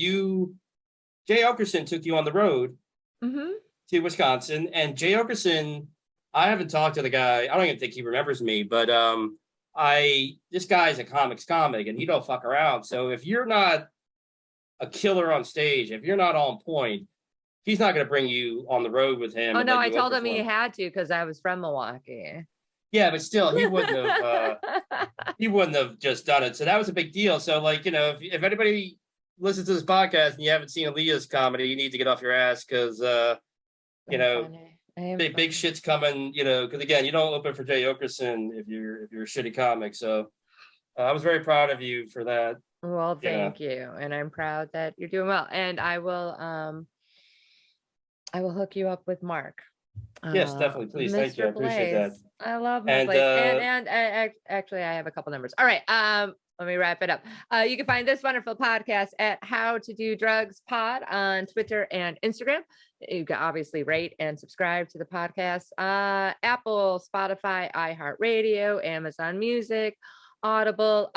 Jay Okerson took you on the road to Wisconsin, and Jay Okerson, I haven't talked to the guy. I don't even think he remembers me, but this guy's a comic, and he don't fuck around. So if you're not a killer on stage, if you're not on point, he's not going to bring you on the road with him. Oh no, I told him he had to because I was from Milwaukee. Yeah, but still, he wouldn't have. He wouldn't have just done it. So that was a big deal. So if anybody listens to this podcast and you haven't seen Aaliyah's comedy, you need to get off your ass because big shit's coming. Because again, you don't open for Jay Okerson if you're a shitty comic. So I was very proud of you for that. Well, thank you, and I'm proud that you're doing well. And I will hook you up with Mark. Yes, definitely, please. Mr. Thank you. I appreciate that. I love my place. And actually, I have a couple numbers. All right. Let me wrap it up. You can find this wonderful podcast at How to Do Drugs Pod on Twitter and Instagram. You can obviously rate and subscribe to the podcast. Apple, Spotify, iHeartRadio, Amazon Music, Audible.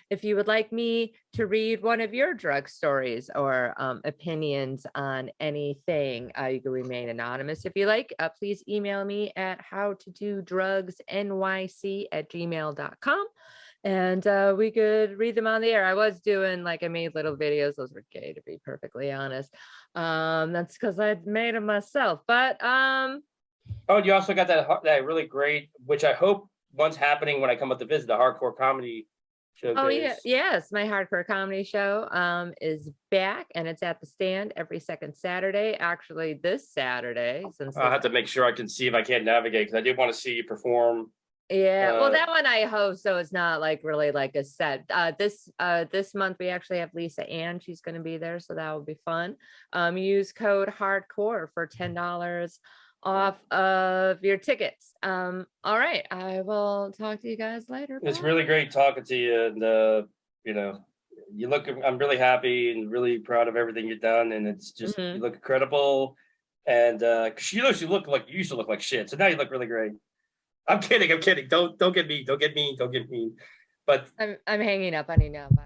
If you would like me to read one of your drug stories or opinions on anything, you can remain anonymous if you like. Please email me at howtododrugsnyc@gmail.com. And we could read them on the air. I was doing I made little videos. Those were gay, to be perfectly honest. That's because I made them myself. But oh, you also got that really great, which I hope one's happening when I come up to visit, the hardcore comedy show. Oh yeah, yes, my hardcore comedy show is back, and it's at the Stand every second Saturday. Actually, this Saturday, since I'll have to make sure I can see if I can't navigate because I do want to see you perform. Yeah, well, Uh, that one I hope so. It's not like really like a set. This month we actually have Lisa Ann. She's going to be there, so that will be fun. Use code hardcore for $10 off of your tickets. All right, I will talk to you guys later. it's Bye. really great talking to you, and you know, you look. I'm really happy and really proud of everything you've done, and it's just Mhm. you look incredible. And 'cause you look like you used to look like shit, so now you look really great. I'm kidding. I'm kidding. Don't get mean. Don't get mean. Don't get mean. But I'm hanging up on you now. Bye.